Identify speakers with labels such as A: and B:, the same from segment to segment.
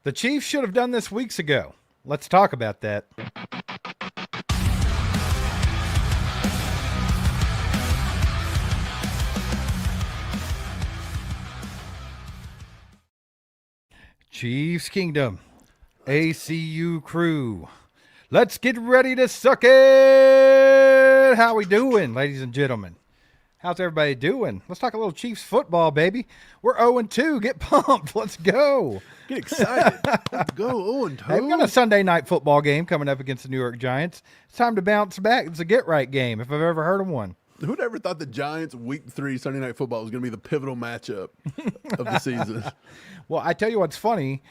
A: The Chiefs should have done this weeks ago. Let's talk about that. Chiefs Kingdom, ACU crew. Let's get ready to suck it. How we doing, ladies and gentlemen? How's everybody doing? Let's talk a little Chiefs football, baby. We're 0-2. Get pumped. Let's go.
B: Get excited. Let's go 0-2.
A: Hey, we got a Sunday night football game coming up against the New York Giants. It's time to bounce back. It's a get-right game, if I've ever heard of one.
B: Who'd ever thought the Giants Week 3 Sunday Night Football was going to be the pivotal matchup of the season?
A: Well, I tell you what's funny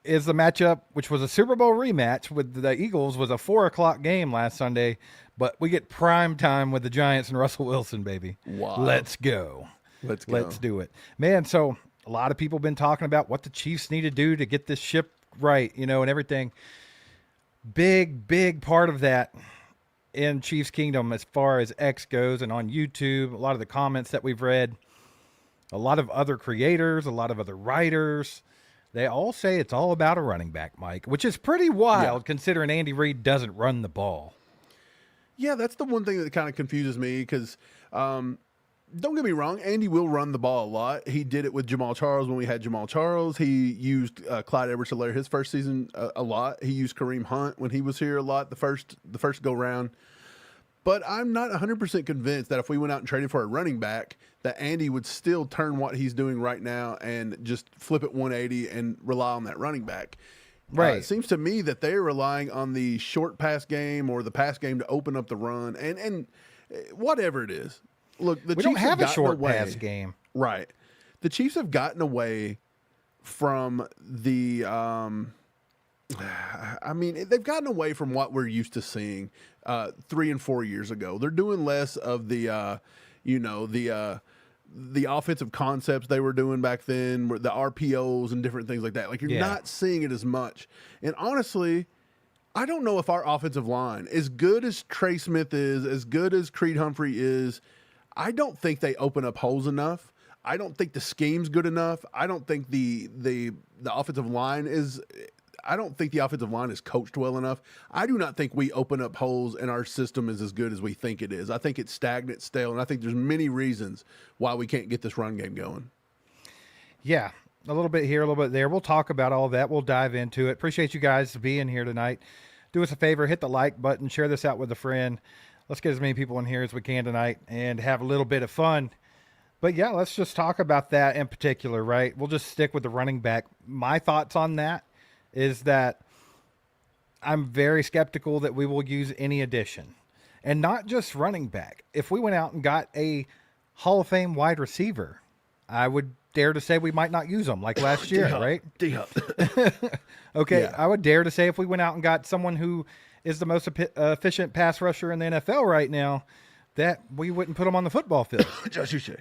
A: is the matchup, which was a Super Bowl rematch with the Eagles, was a 4 o'clock game last Sunday, but we get prime time with the Giants and Russell Wilson, baby.
B: Wow.
A: Let's go.
B: Let's go.
A: Let's do it. Man, so a lot of people have been talking about what the Chiefs need to do to get this ship right, and everything. Big part of that in Chiefs Kingdom as far as X goes and on YouTube, a lot of the comments that we've read, a lot of other creators, a lot of other writers, they all say it's all about a running back, Mike, which is pretty wild considering Andy Reid doesn't run the ball.
B: Yeah, that's the one thing that kind of confuses me because don't get me wrong, Andy will run the ball a lot. He did it with Jamal Charles when we had Jamal Charles. He used Clyde Edwards-Helaire his first season a lot. He used Kareem Hunt when he was here a lot the first go-round. But I'm not 100% convinced that if we went out and traded for a running back, that Andy would still turn what he's doing right now and just flip it 180 and rely on that running back.
A: Right.
B: It seems to me that they're relying on the short pass game or the pass game to open up the run and whatever it is. Look, the
A: We
B: Chiefs
A: don't have a
B: gotten
A: short
B: away,
A: pass game.
B: Right. The Chiefs have gotten away from the they've gotten away from what we're used to seeing 3 and 4 years ago. They're doing less of the offensive concepts they were doing back then, the RPOs and different things like that. Like, you're not seeing it as much. And honestly, I don't know if our offensive line, as good as Trey Smith is, as good as Creed Humphrey is, I don't think they open up holes enough. I don't think the scheme's good enough. I don't think the offensive line is coached well enough. I do not think we open up holes and our system is as good as we think it is. I think it's stagnant, stale, and I think there's many reasons why we can't get this run game going.
A: Yeah, a little bit here, a little bit there. We'll talk about all that. We'll dive into it. Appreciate you guys being here tonight. Do us a favor, hit the like button, share this out with a friend. Let's get as many people in here as we can tonight and have a little bit of fun. But yeah, let's just talk about that in particular, right? We'll just stick with the running back. My thoughts on that is that I'm very skeptical that we will use any addition. And not just running back. If we went out and got a Hall of Fame wide receiver, I would dare to say we might not use them like last year, right? Okay, yeah. I would dare to say if we went out and got someone who is the most efficient pass rusher in the NFL right now, that we wouldn't put them on the football field.
B: Just you say.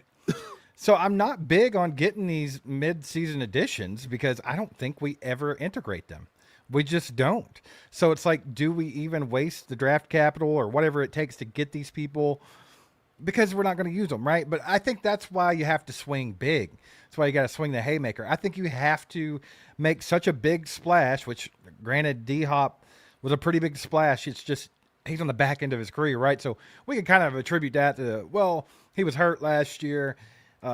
A: So I'm not big on getting these mid-season additions because I don't think we ever integrate them. We just don't. So it's like, do we even waste the draft capital or whatever it takes to get these people because we're not going to use them, right? But I think that's why you have to swing big. That's why you got to swing the haymaker. I think you have to make such a big splash, which granted D-Hop was a pretty big splash. It's just he's on the back end of his career, right? So we can kind of attribute that to, well, he was hurt last year.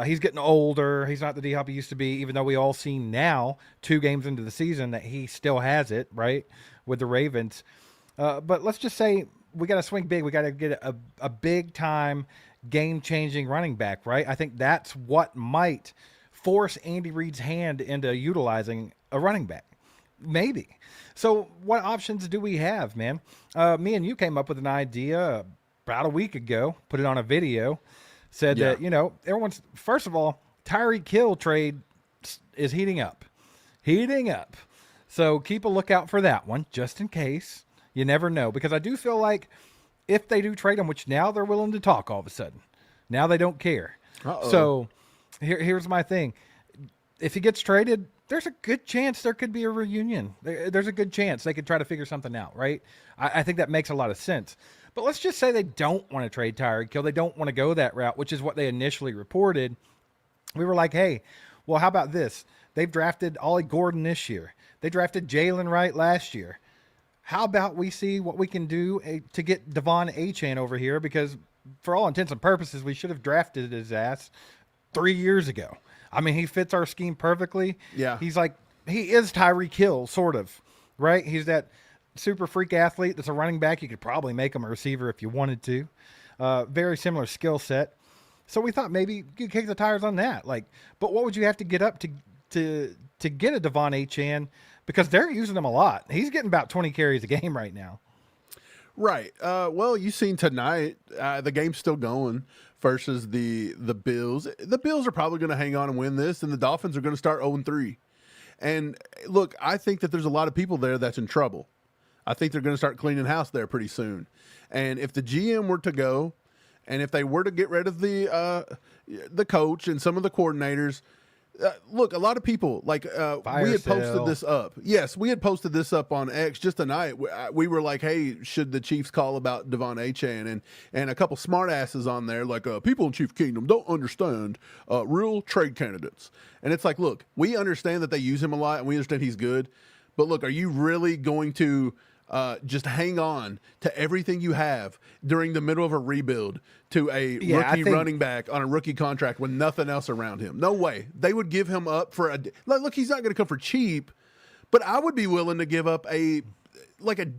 A: He's getting older. He's not the D-Hop he used to be, even though we all see now, 2 games into the season, that he still has it, right, with the Ravens. But let's just say we got to swing big. We got to get a big-time, game-changing running back, right? I think that's what might force Andy Reid's hand into utilizing a running back. Maybe. So what options do we have, man? Me and you came up with an idea about a week ago, put it on a video, said that, everyone's, first of all, Tyreek Hill trade is heating up. So keep a lookout for that one, just in case. You never know, because I do feel like if they do trade him, which now they're willing to talk all of a sudden. Now they don't care. Uh-oh. So here's my thing. If he gets traded, there's a good chance there could be a reunion. There's a good chance they could try to figure something out, right? I think that makes a lot of sense. But let's just say they don't want to trade Tyreek Hill. They don't want to go that route, which is what they initially reported. We were like, hey, well, how about this? They've drafted Ollie Gordon this year. They drafted Jalen Wright last year. How about we see what we can do to get Devon Achane over here? Because for all intents and purposes, we should have drafted his ass 3 years ago. I mean, he fits our scheme perfectly.
B: Yeah.
A: He is Tyreek Hill, sort of, right? He's that super freak athlete that's a running back. You could probably make him a receiver if you wanted to. Very similar skill set. So we thought maybe you could kick the tires on that. But what would you have to get up to get a Devon Achane? Because they're using him a lot. He's getting about 20 carries a game right now.
B: Right. Well, you seen tonight, the game's still going versus the Bills. The Bills are probably going to hang on and win this, and the Dolphins are going to start 0-3. And look, I think that there's a lot of people there that's in trouble. I think they're going to start cleaning house there pretty soon. And if the GM were to go, and if they were to get rid of the coach and some of the coordinators, look, a lot of people we had posted this up. Yes, we had posted this up on X just tonight. We were like, "Hey, should the Chiefs call about Devon Achane?" And a couple smart asses on there, people in Chief Kingdom don't understand real trade candidates. And it's like, look, we understand that they use him a lot, and we understand he's good. But look, are you really going to just hang on to everything you have during the middle of a rebuild to a rookie running back on a rookie contract with nothing else around him? No way. They would give him up for look, he's not going to come for cheap, but I would be willing to give up a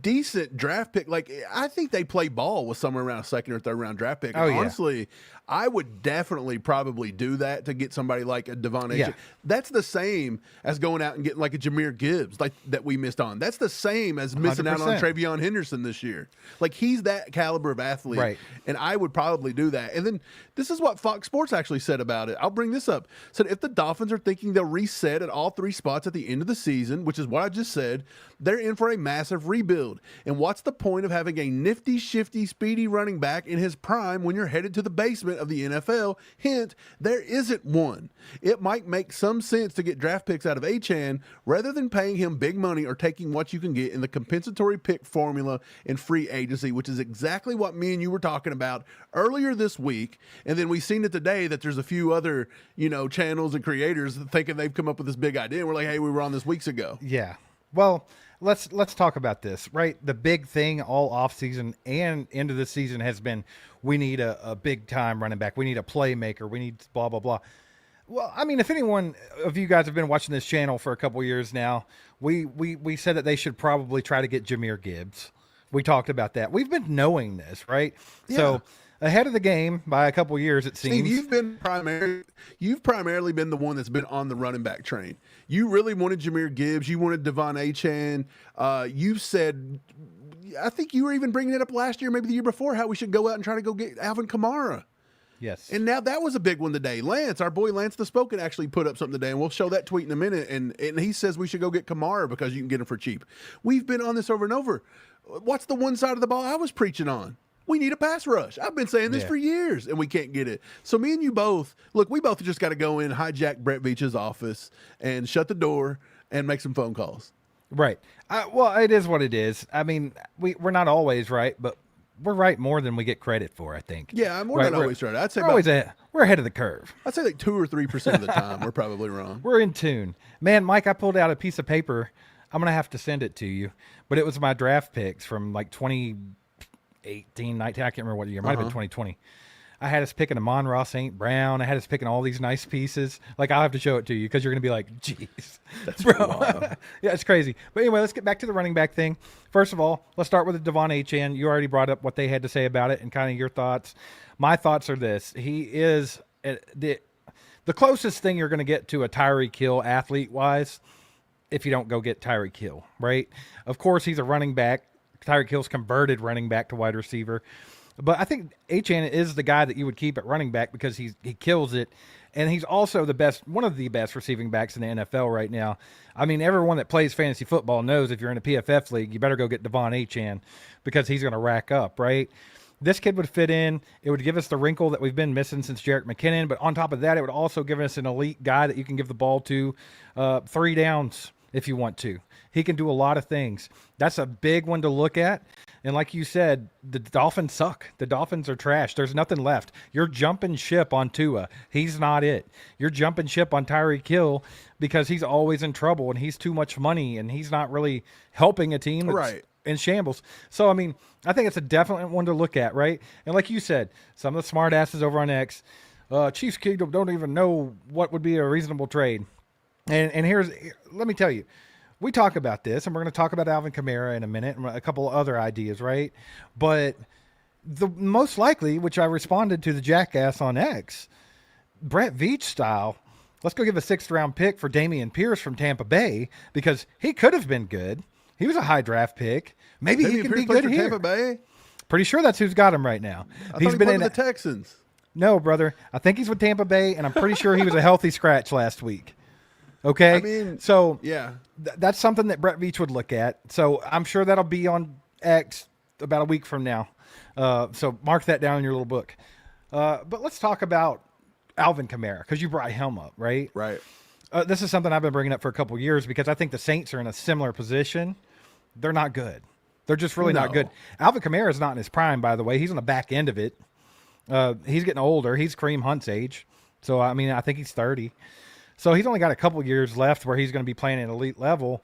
B: decent draft pick. I think they play ball with somewhere around a second or third round draft pick. And honestly, I would definitely probably do that to get somebody like a Devon Achane. Yeah. That's the same as going out and getting like a Jahmyr Gibbs that we missed on. That's the same as missing 100%. Out on Travion Henderson this year. He's that caliber of athlete. Right. And I would probably do that. And then this is what Fox Sports actually said about it. I'll bring this up. Said if the Dolphins are thinking they'll reset at all 3 spots at the end of the season, which is what I just said, they're in for a massive rebuild. And what's the point of having a nifty, shifty, speedy running back in his prime when you're headed to the basement of the NFL? Hint, there isn't one. It might make some sense to get draft picks out of Achane rather than paying him big money or taking what you can get in the compensatory pick formula in free agency, which is exactly what me and you were talking about earlier this week. And then we've seen it today that there's a few other, channels and creators thinking they've come up with this big idea. And we're like, hey, we were on this weeks ago.
A: Yeah. Well, let's talk about this, right? The big thing all offseason and into the season has been we need a big-time running back. We need a playmaker. We need blah, blah, blah. Well, I mean, if anyone of you guys have been watching this channel for a couple years now, we said that they should probably try to get Jahmyr Gibbs. We talked about that. We've been knowing this, right? Yeah. So ahead of the game by a couple years, it seems.
B: Steve, you've primarily been the one that's been on the running back train. You really wanted Jahmyr Gibbs. You wanted Devon Achane. You said, I think you were even bringing it up last year, maybe the year before, how we should go out and try to go get Alvin Kamara.
A: Yes.
B: And now that was a big one today. Lance, our boy Lance the Spoken, actually put up something today, and we'll show that tweet in a minute. And he says we should go get Kamara because you can get him for cheap. We've been on this over and over. What's the one side of the ball I was preaching on? We need a pass rush. I've been saying this for years, and we can't get it. So me and you both, look, we both just got to go in, hijack Brett Veach's office, and shut the door and make some phone calls.
A: Right. Well, it is what it is. I mean, we're not always right, but we're right more than we get credit for, I think.
B: Yeah, we're not always right. I'd say
A: we're ahead of the curve.
B: I'd say 2 or 3% of the time we're probably wrong.
A: We're in tune. Man, Mike, I pulled out a piece of paper. I'm going to have to send it to you. But it was my draft picks from 2018, 19, I can't remember what year. It might have been 2020. I had us picking Amon-Ra St. Brown. I had us picking all these nice pieces. I'll have to show it to you because you're going to be like, geez.
B: That's bro. Wild.
A: Yeah, it's crazy. But anyway, let's get back to the running back thing. First of all, let's start with the Devon Achane. You already brought up what they had to say about it and kind of your thoughts. My thoughts are this. He is the closest thing you're going to get to a Tyreek Hill athlete-wise if you don't go get Tyreek Hill, right? Of course, he's a running back. Tyreek Hill's converted running back to wide receiver. But I think Achane is the guy that you would keep at running back because he kills it. And he's also one of the best receiving backs in the NFL right now. I mean, everyone that plays fantasy football knows if you're in a PFF league, you better go get Devon Achane because he's going to rack up, right? This kid would fit in. It would give us the wrinkle that we've been missing since Jerick McKinnon. But on top of that, it would also give us an elite guy that you can give the ball to 3 downs, if you want to. He can do a lot of things. That's a big one to look at. And like you said, the Dolphins suck. The Dolphins are trash. There's nothing left. You're jumping ship on Tua. He's not it. You're jumping ship on Tyreek Hill because he's always in trouble and he's too much money and he's not really helping a team that's
B: Right.
A: in shambles. So, I mean, I think it's a definite one to look at, right? And like you said, some of the smart asses over on X, Chiefs Kingdom don't even know what would be a reasonable trade. And let me tell you, we talk about this, and we're going to talk about Alvin Kamara in a minute, and a couple other ideas, right? But the most likely, which I responded to the jackass on X, Brett Veach style, let's go give a 6th-round pick for Dameon Pierce from Tampa Bay because he could have been good. He was a high draft pick. Maybe he can be good here.
B: Tampa Bay?
A: Pretty sure that's who's got him right now.
B: He's been in the Texans.
A: No, brother. I think he's with Tampa Bay, and I'm pretty sure he was a healthy scratch last week. Okay?
B: I mean,
A: so
B: yeah.
A: That's something that Brett Veach would look at. So I'm sure that'll be on X about a week from now. So mark that down in your little book. But let's talk about Alvin Kamara because you brought him up, right?
B: Right.
A: This is something I've been bringing up for a couple of years because I think the Saints are in a similar position. They're not good. They're just really not good. Alvin Kamara is not in his prime, by the way. He's on the back end of it. He's getting older. He's Kareem Hunt's age. So, I mean, I think he's 30. So he's only got a couple years left where he's going to be playing at elite level.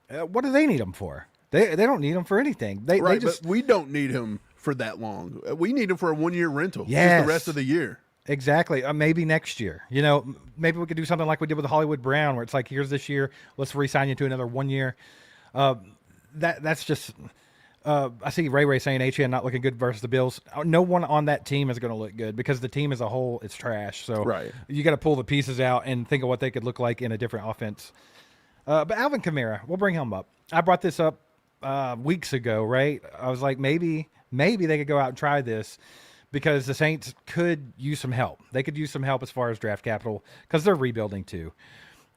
A: What do they need him for? They don't need him for anything. They just,
B: but we don't need him for that long. We need him for a 1-year rental.
A: Yes.
B: Just the rest of the year.
A: Exactly. Maybe next year. You know, maybe we could do something like we did with Hollywood Brown where it's like, here's this year. Let's re-sign you to another 1 year. That's just I see Ray saying HN not looking good versus the Bills. No one on that team is going to look good because the team as a whole is trash. So you got to pull the pieces out and think of what they could look like in a different offense. But Alvin Kamara, we'll bring him up. I brought this up weeks ago, right? I was like, maybe they could go out and try this because the Saints could use some help. They could use some help as far as draft capital because they're rebuilding too.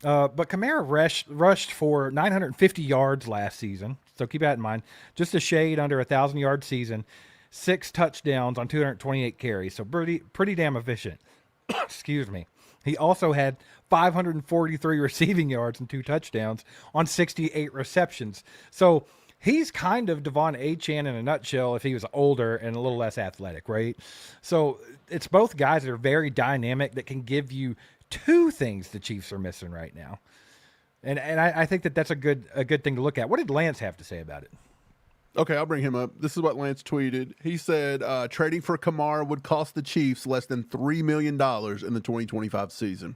A: But Kamara rushed for 950 yards last season. So keep that in mind. Just a shade under 1,000-yard season. 6 touchdowns on 228 carries. So pretty damn efficient. Excuse me. He also had 543 receiving yards and 2 touchdowns on 68 receptions. So he's kind of Devon Achane in a nutshell if he was older and a little less athletic, right? So it's both guys that are very dynamic that can give you 2 things the Chiefs are missing right now. And I think that's a good thing to look at. What did Lance have to say about it?
B: Okay, I'll bring him up. This is what Lance tweeted. He said trading for Kamara would cost the Chiefs less than $3 million in the 2025 season,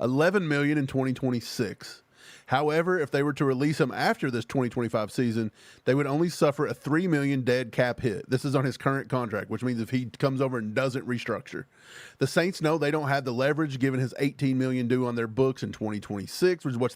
B: $11 million in 2026. However, if they were to release him after this 2025 season, they would only suffer a $3 million dead cap hit. This is on his current contract, which means if he comes over and doesn't restructure. The Saints know they don't have the leverage given his $18 million due on their books in 2026, which is what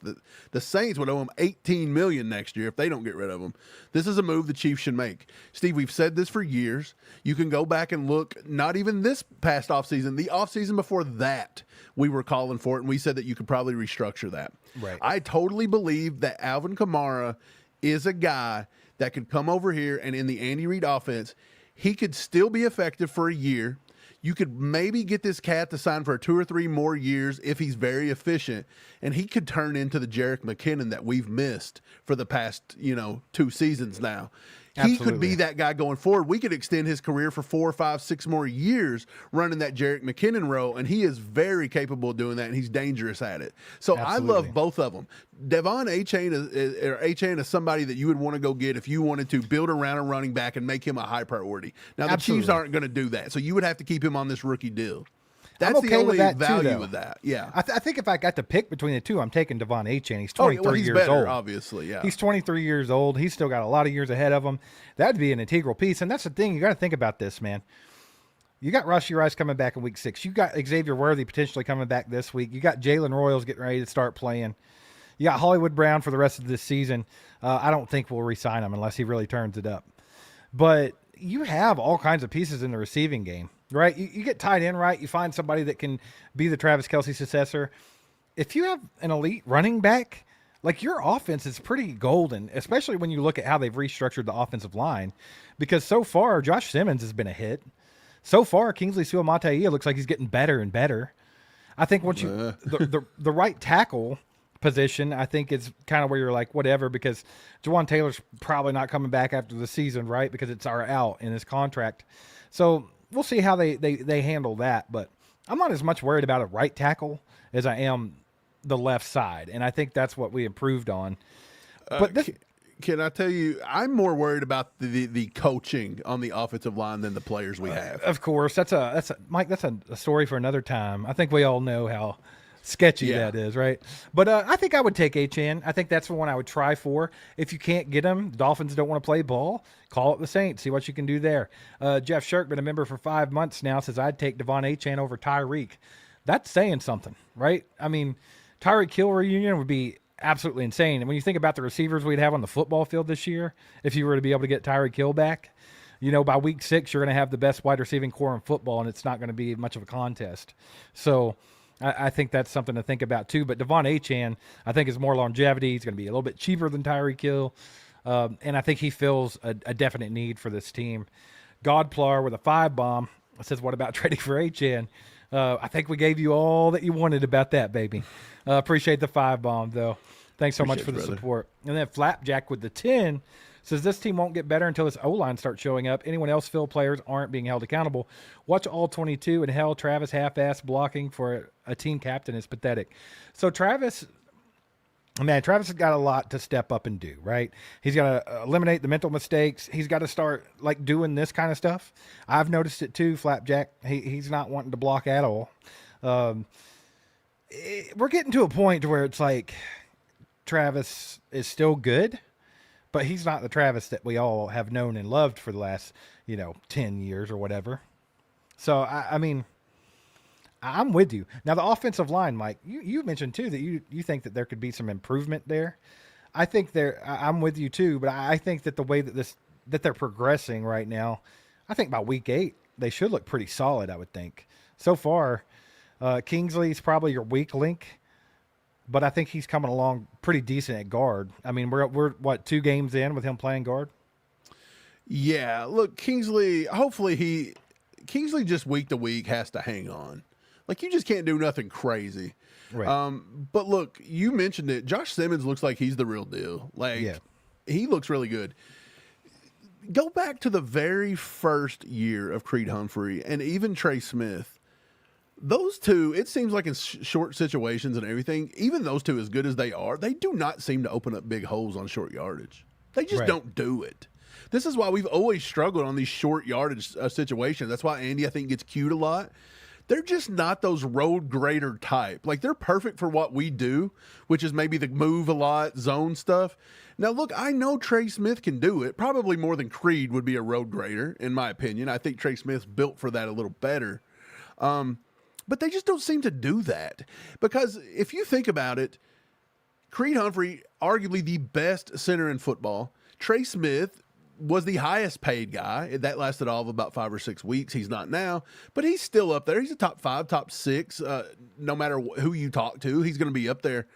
B: the Saints would owe him $18 million next year if they don't get rid of him. This is a move the Chiefs should make. Steve, we've said this for years. You can go back and look, not even this past offseason, the offseason before that, we were calling for it, and we said that you could probably restructure that.
A: Right.
B: I totally believe that Alvin Kamara is a guy that could come over here and in the Andy Reid offense, he could still be effective for a year. You could maybe get this cat to sign for 2 or 3 more years if he's very efficient, and he could turn into the Jerick McKinnon that we've missed for the past, 2 seasons now. He could be that guy going forward. We could extend his career for 4, 5, 6 more years running that Jerick McKinnon role, and he is very capable of doing that, and he's dangerous at it. So I love both of them. Devon Achane is somebody that you would want to go get if you wanted to build around a running back and make him a high priority. Now, the Chiefs aren't going to do that, so you would have to keep him on this rookie deal. That's the only value of that. Yeah.
A: I think if I got to pick between the two, I'm taking Devon Achane. He's 23
B: he's
A: years
B: better,
A: old.
B: Obviously, yeah.
A: He's 23 years old. He's still got a lot of years ahead of him. That'd be an integral piece. And that's the thing. You got to think about this, man. You got Rashee Rice coming back in week 6. You got Xavier Worthy potentially coming back this week. You got Jalen Royals getting ready to start playing. You got Hollywood Brown for the rest of this season. I don't think we'll re-sign him unless he really turns it up. But you have all kinds of pieces in the receiving game, right? You get tight end right. You find somebody that can be the Travis Kelce successor. If you have an elite running back, like your offense is pretty golden, especially when you look at how they've restructured the offensive line. Because so far, Josh Simmons has been a hit. So far, Kingsley Suamataia looks like he's getting better and better. I think once you the right tackle position, I think it's kind of where you're like, whatever, because Jawan Taylor's probably not coming back after the season, right? Because it's our out in his contract. So we'll see how they handle that. But I'm not as much worried about a right tackle as I am the left side. And I think that's what we improved on. But this,
B: Can I tell you, I'm more worried about the coaching on the offensive line than the players we have.
A: of course, that's a Mike. That's a story for another time. I think we all know how sketchy
B: Yeah.
A: that is, right? But I think I would take HN. I think that's the one I would try for. If you can't get him, the Dolphins don't want to play ball, call it the Saints. See what you can do there. Jeff Shirk, been a member for 5 months now, says I'd take Devon HN over Tyreek. That's saying something, right? I mean, Tyreek Hill reunion would be absolutely insane. And when you think about the receivers we'd have on the football field this year, if you were to be able to get Tyreek Hill back, by week 6, you're going to have the best wide receiving core in football, and it's not going to be much of a contest. So I think that's something to think about too. But Devon Achane, I think, is more longevity. He's going to be a little bit cheaper than Tyreek Hill. And I think he fills a definite need for this team. Godplar with a 5 bomb says, what about trading for Achane? I think we gave you all that you wanted about that, baby. Appreciate the 5 bomb, though. Thanks so much for the support. And then Flapjack with the 10 says, this team won't get better until this O-line starts showing up. Anyone else feel players aren't being held accountable? Watch all 22, and hell, Travis half-ass blocking for a team captain is pathetic. So Travis has got a lot to step up and do, right? He's got to eliminate the mental mistakes. He's got to start doing this kind of stuff. I've noticed it too, Flapjack. He's not wanting to block at all. We're getting to a point where it's like Travis is still good, but he's not the Travis that we all have known and loved for the last, 10 years or whatever. So, I mean, I'm with you. Now, the offensive line, Mike, you mentioned too that you think that there could be some improvement there. I think I'm with you too, but I think that the way that they're progressing right now, I think by week 8, they should look pretty solid, I would think. So far, Kingsley's probably your weak link, but I think he's coming along pretty decent at guard. I mean, we're what, 2 games in with him playing guard?
B: Yeah, look, Kingsley just week to week has to hang on. Like, you just can't do nothing crazy.
A: Right.
B: But look, you mentioned it. Josh Simmons looks like he's the real deal. He looks really good. Go back to the very first year of Creed Humphrey and even Trey Smith. Those two, it seems like in short situations and everything, even those two, as good as they are, they do not seem to open up big holes on short yardage. They just don't do it. This is why we've always struggled on these short yardage situations. That's why Andy, I think, gets cued a lot. They're just not those road grader type. Like, they're perfect for what we do, which is maybe the move a lot, zone stuff. Now, look, I know Trey Smith can do it. Probably more than Creed would be a road grader, in my opinion. I think Trey Smith's built for that a little better. But they just don't seem to do that. Because if you think about it, Creed Humphrey, arguably the best center in football. Trey Smith was the highest paid guy. That lasted all of about 5 or 6 weeks. He's not now, but he's still up there. He's a top 5, top 6. No matter who you talk to, he's going to be up there.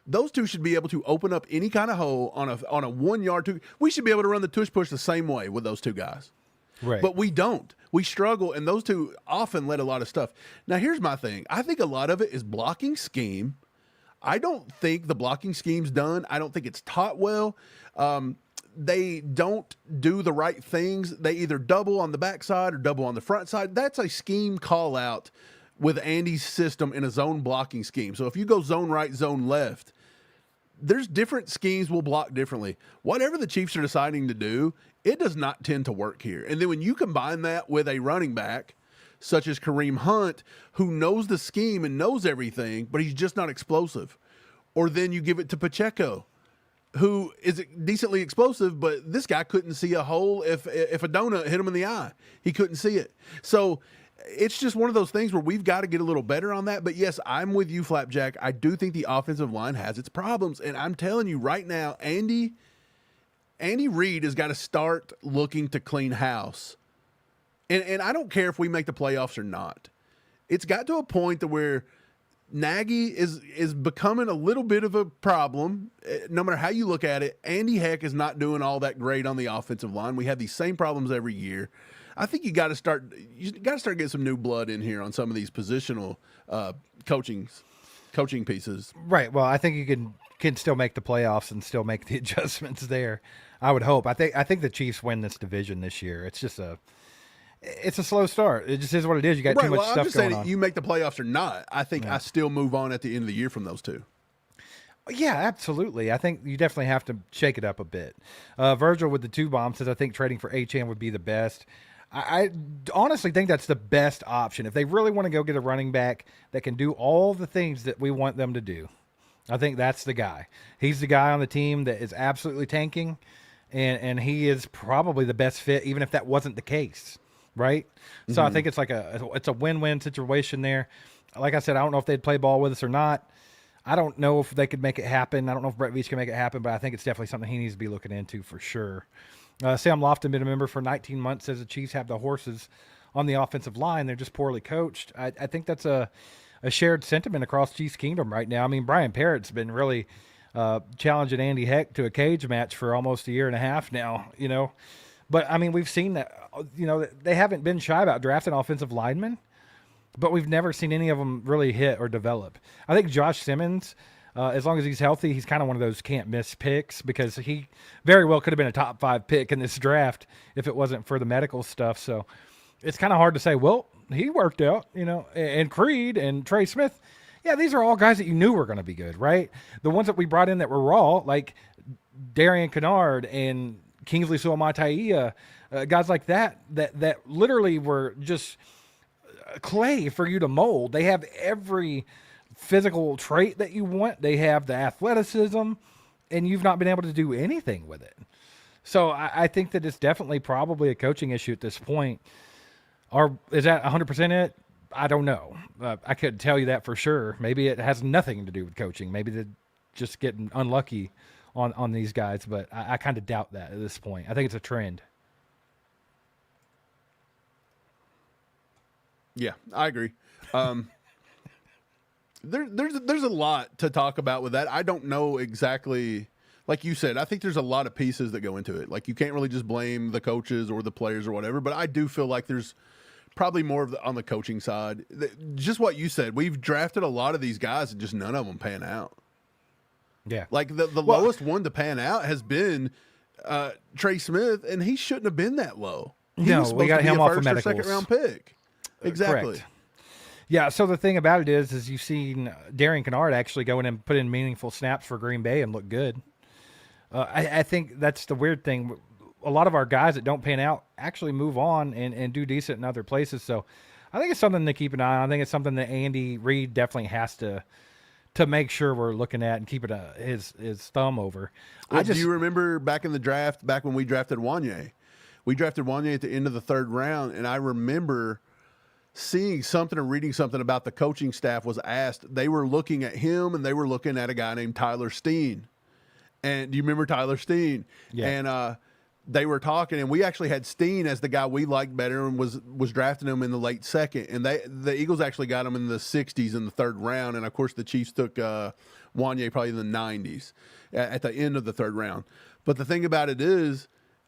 B: Those two should be able to open up any kind of hole on a 1 yard. We should be able to run the tush push the same way with those two guys.
A: Right.
B: But we don't. We struggle, and those two often let a lot of stuff. Now, here's my thing. I think a lot of it is blocking scheme. I don't think the blocking scheme's done. I don't think it's taught well. They don't do the right things. They either double on the backside or double on the front side. That's a scheme call out with Andy's system in a zone blocking scheme. So if you go zone right, zone left, there's different schemes will block differently. Whatever the Chiefs are deciding to do, it does not tend to work here. And then when you combine that with a running back such as Kareem Hunt, who knows the scheme and knows everything, but he's just not explosive. Or then you give it to Pacheco, who is decently explosive, but this guy couldn't see a hole if a donut hit him in the eye. He couldn't see it. So it's just one of those things where we've got to get a little better on that. But yes, I'm with you, Flapjack. I do think the offensive line has its problems. And I'm telling you right now, Andy Reid has got to start looking to clean house. And I don't care if we make the playoffs or not. It's got to a point to where Nagy is becoming a little bit of a problem. No matter how you look at it, Andy Heck is not doing all that great on the offensive line. We have these same problems every year. I think you got to start getting some new blood in here on some of these positional coachings. coaching pieces.
A: Right. Well, I think you can still make the playoffs and still make the adjustments there. I would hope. I think the Chiefs win this division this year. It's just it's a slow start. It just is what it is. You got too much stuff
B: I'm just
A: going
B: saying
A: on.
B: you make the playoffs or not. I think I still move on at the end of the year from those two.
A: Yeah, absolutely. I think you definitely have to shake it up a bit. Virgil with the 2 bombs says, I think trading for Achane would be the best. I honestly think that's the best option. If they really want to go get a running back that can do all the things that we want them to do, I think that's the guy. He's the guy on the team that is absolutely tanking, and he is probably the best fit, even if that wasn't the case, right? So I think it's like it's a win-win situation there. Like I said, I don't know if they'd play ball with us or not. I don't know if they could make it happen. I don't know if Brett Veach can make it happen, but I think it's definitely something he needs to be looking into for sure. Sam Lofton, been a member for 19 months, says the Chiefs have the horses on the offensive line. They're just poorly coached. I think that's a shared sentiment across Chiefs Kingdom right now. I mean, Brian Parrott's been really challenging Andy Heck to a cage match for almost a year and a half now, But, I mean, we've seen that, they haven't been shy about drafting offensive linemen, but we've never seen any of them really hit or develop. I think Josh Simmons, as long as he's healthy, he's kind of one of those can't miss picks because he very well could have been a top 5 pick in this draft if it wasn't for the medical stuff. So it's kind of hard to say, well, he worked out, and Creed and Trey Smith. Yeah, these are all guys that you knew were going to be good, right? The ones that we brought in that were raw, like Darian Kennard and Kingsley Suamataia, guys like that literally were just clay for you to mold. They have every physical trait that you want. They have the athleticism, and you've not been able to do anything with it. So I think that it's definitely probably a coaching issue at this point. Or is that 100% it? I don't know. I couldn't tell you that for sure. Maybe it has nothing to do with coaching. Maybe they're just getting unlucky on these guys, but I kind of doubt that at this point. I think it's a trend.
B: Yeah, I agree. There's a lot to talk about with that. I don't know exactly, like you said, I think there's a lot of pieces that go into it. Like, you can't really just blame the coaches or the players or whatever, but I do feel like there's probably more on the coaching side. Just what you said, we've drafted a lot of these guys and just none of them pan out.
A: Yeah.
B: Like the lowest one to pan out has been Trey Smith, and he shouldn't have been that low.
A: We got him off of medicals.
B: Second round pick. Exactly.
A: Correct. Yeah, so the thing about it is you've seen Darian Kennard actually go in and put in meaningful snaps for Green Bay and look good. I think that's the weird thing. A lot of our guys that don't pan out actually move on and do decent in other places. So I think it's something to keep an eye on. I think it's something that Andy Reid definitely has to make sure we're looking at and keep it his thumb over.
B: Well, do you remember back in the draft, back when we drafted Wanye? We drafted Wanye at the end of the 3rd round, and I remember seeing something or reading something about the coaching staff was asked. They were looking at him, and they were looking at a guy named Tyler Steen. And do you remember Tyler Steen?
A: Yeah.
B: And they were talking, and we actually had Steen as the guy we liked better and was drafting him in the late 2nd. And the Eagles actually got him in the 60s in the 3rd round. And, of course, the Chiefs took Wanye probably in the 90s at the end of the 3rd round. But the thing about it is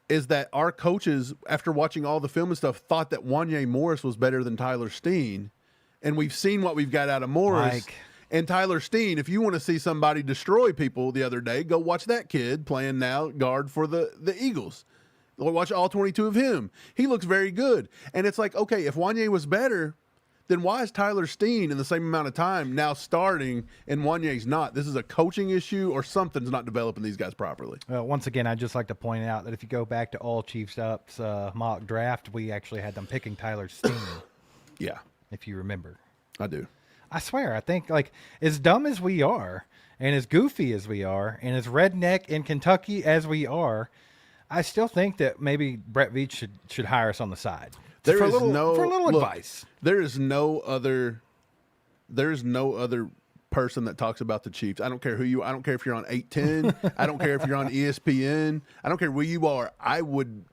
B: that our coaches, after watching all the film and stuff, thought that Wanye Morris was better than Tyler Steen. And we've seen what we've got out of Morris.
A: Mike.
B: And Tyler Steen, if you want to see somebody destroy people the other day, go watch that kid playing now guard for the Eagles. Watch all 22 of him. He looks very good. And it's like, okay, if Wanye was better, then why is Tyler Steen in the same amount of time now starting and Wanye's not? This is a coaching issue or something's not developing these guys properly.
A: Once again, I'd just like to point out that if you go back to all Chiefs Up's mock draft, we actually had them picking Tyler Steen.
B: Yeah.
A: If you remember.
B: I do.
A: I swear, I think, like, as dumb as we are and as goofy as we are and as redneck in Kentucky as we are, I still think that maybe Brett Veach should hire us on the side.
B: For a
A: little advice.
B: There is no other person that talks about the Chiefs. I don't care who you. I don't care if you're on 810. I don't care if you're on ESPN. I don't care where you are. I would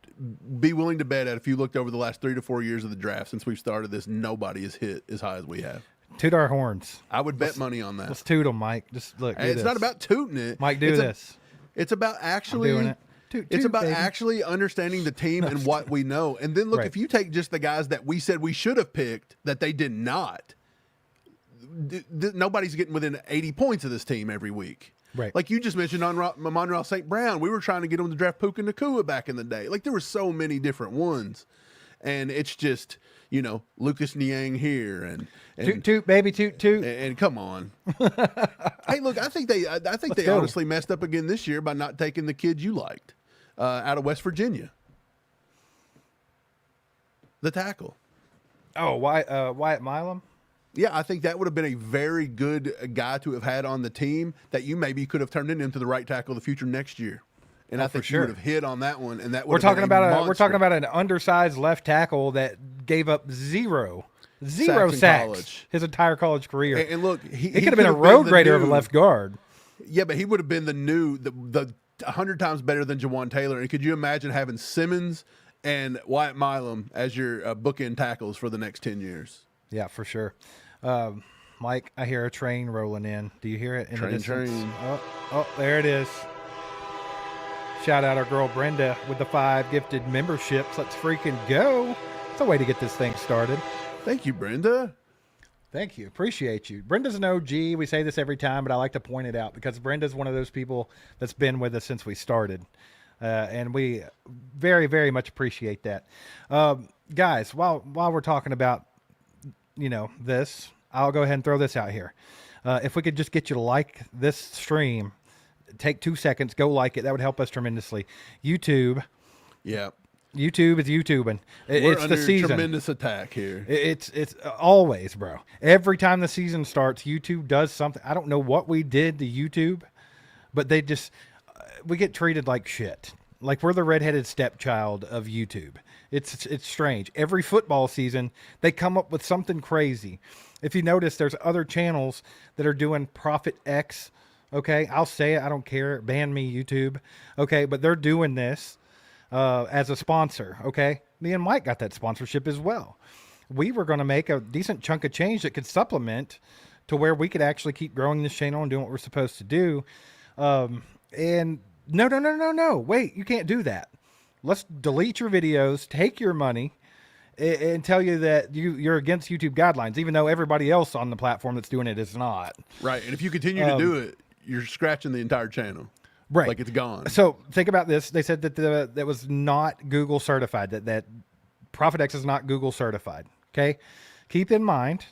B: be willing to bet that if you looked over the last 3 to 4 years of the draft since we've started this, nobody has hit as high as we have.
A: Toot our horns.
B: I would bet money on that.
A: Let's toot them, Mike. Just look.
B: Hey, it's not about tooting it,
A: Mike. Do this.
B: It's about actually.
A: I'm doing it.
B: It's about actually understanding the team and what we know. And then look,
A: Right.
B: if you take just the guys that we said we should have picked that they did not, nobody's getting within 80 points of this team every week.
A: Right.
B: Like you just mentioned on Monreal St. Brown, we were trying to get him to draft Puka Nacua back in the day. Like there were so many different ones, and it's just Lucas Niang here and
A: toot baby toot toot
B: and come on. Hey, look, I think they honestly messed up again this year by not taking the kids you liked out of West Virginia, the tackle.
A: Oh, Wyatt Milam.
B: Yeah, I think that would have been a very good guy to have had on the team that you maybe could have turned into the right tackle of the future next year. And I think you would have hit on that one. And that
A: we're talking about an undersized left tackle that gave up zero sacks his entire college career.
B: And look, he
A: could have been a road grader of a left guard.
B: Yeah, but he would have been the 100 times better than Jawan Taylor. And could you imagine having Simmons and Wyatt Milam as your bookend tackles for the next 10 years?
A: Yeah, for sure. Mike, I hear a train rolling in. Do you hear it in the distance?
B: Train.
A: Oh, there it is. Shout out our girl Brenda with the 5 gifted memberships. Let's freaking go. It's a way to get this thing started.
B: Thank you, Brenda.
A: Thank you. Appreciate you. Brenda's an OG. We say this every time, but I like to point it out because Brenda's one of those people that's been with us since we started. And we very, very much appreciate that. Guys, while we're talking about, this, I'll go ahead and throw this out here. If we could just get you to like this stream, take 2 seconds, go like it. That would help us tremendously. YouTube.
B: Yeah.
A: YouTube is YouTubing.
B: We're
A: it's
B: under
A: the season.
B: Tremendous attack here.
A: It's always, bro. Every time the season starts, YouTube does something. I don't know what we did to YouTube, but they just we get treated like shit. Like we're the redheaded stepchild of YouTube. It's strange. Every football season, they come up with something crazy. If you notice, there's other channels that are doing Profit X. Okay, I'll say it. I don't care. Ban me, YouTube. Okay, but they're doing this as a sponsor. Okay, me and Mike got that sponsorship as well. We were going to make a decent chunk of change that could supplement to where we could actually keep growing this channel and doing what we're supposed to do. And no. Wait, you can't do that. Let's delete your videos, take your money, and tell you that you're against YouTube guidelines, even though everybody else on the platform that's doing it is not.
B: Right, and if you continue to do it, you're scratching the entire channel.
A: Right.
B: Like it's gone.
A: So think about this. They said that that was not Google certified, that ProfitX is not Google certified. Okay. Keep in mind.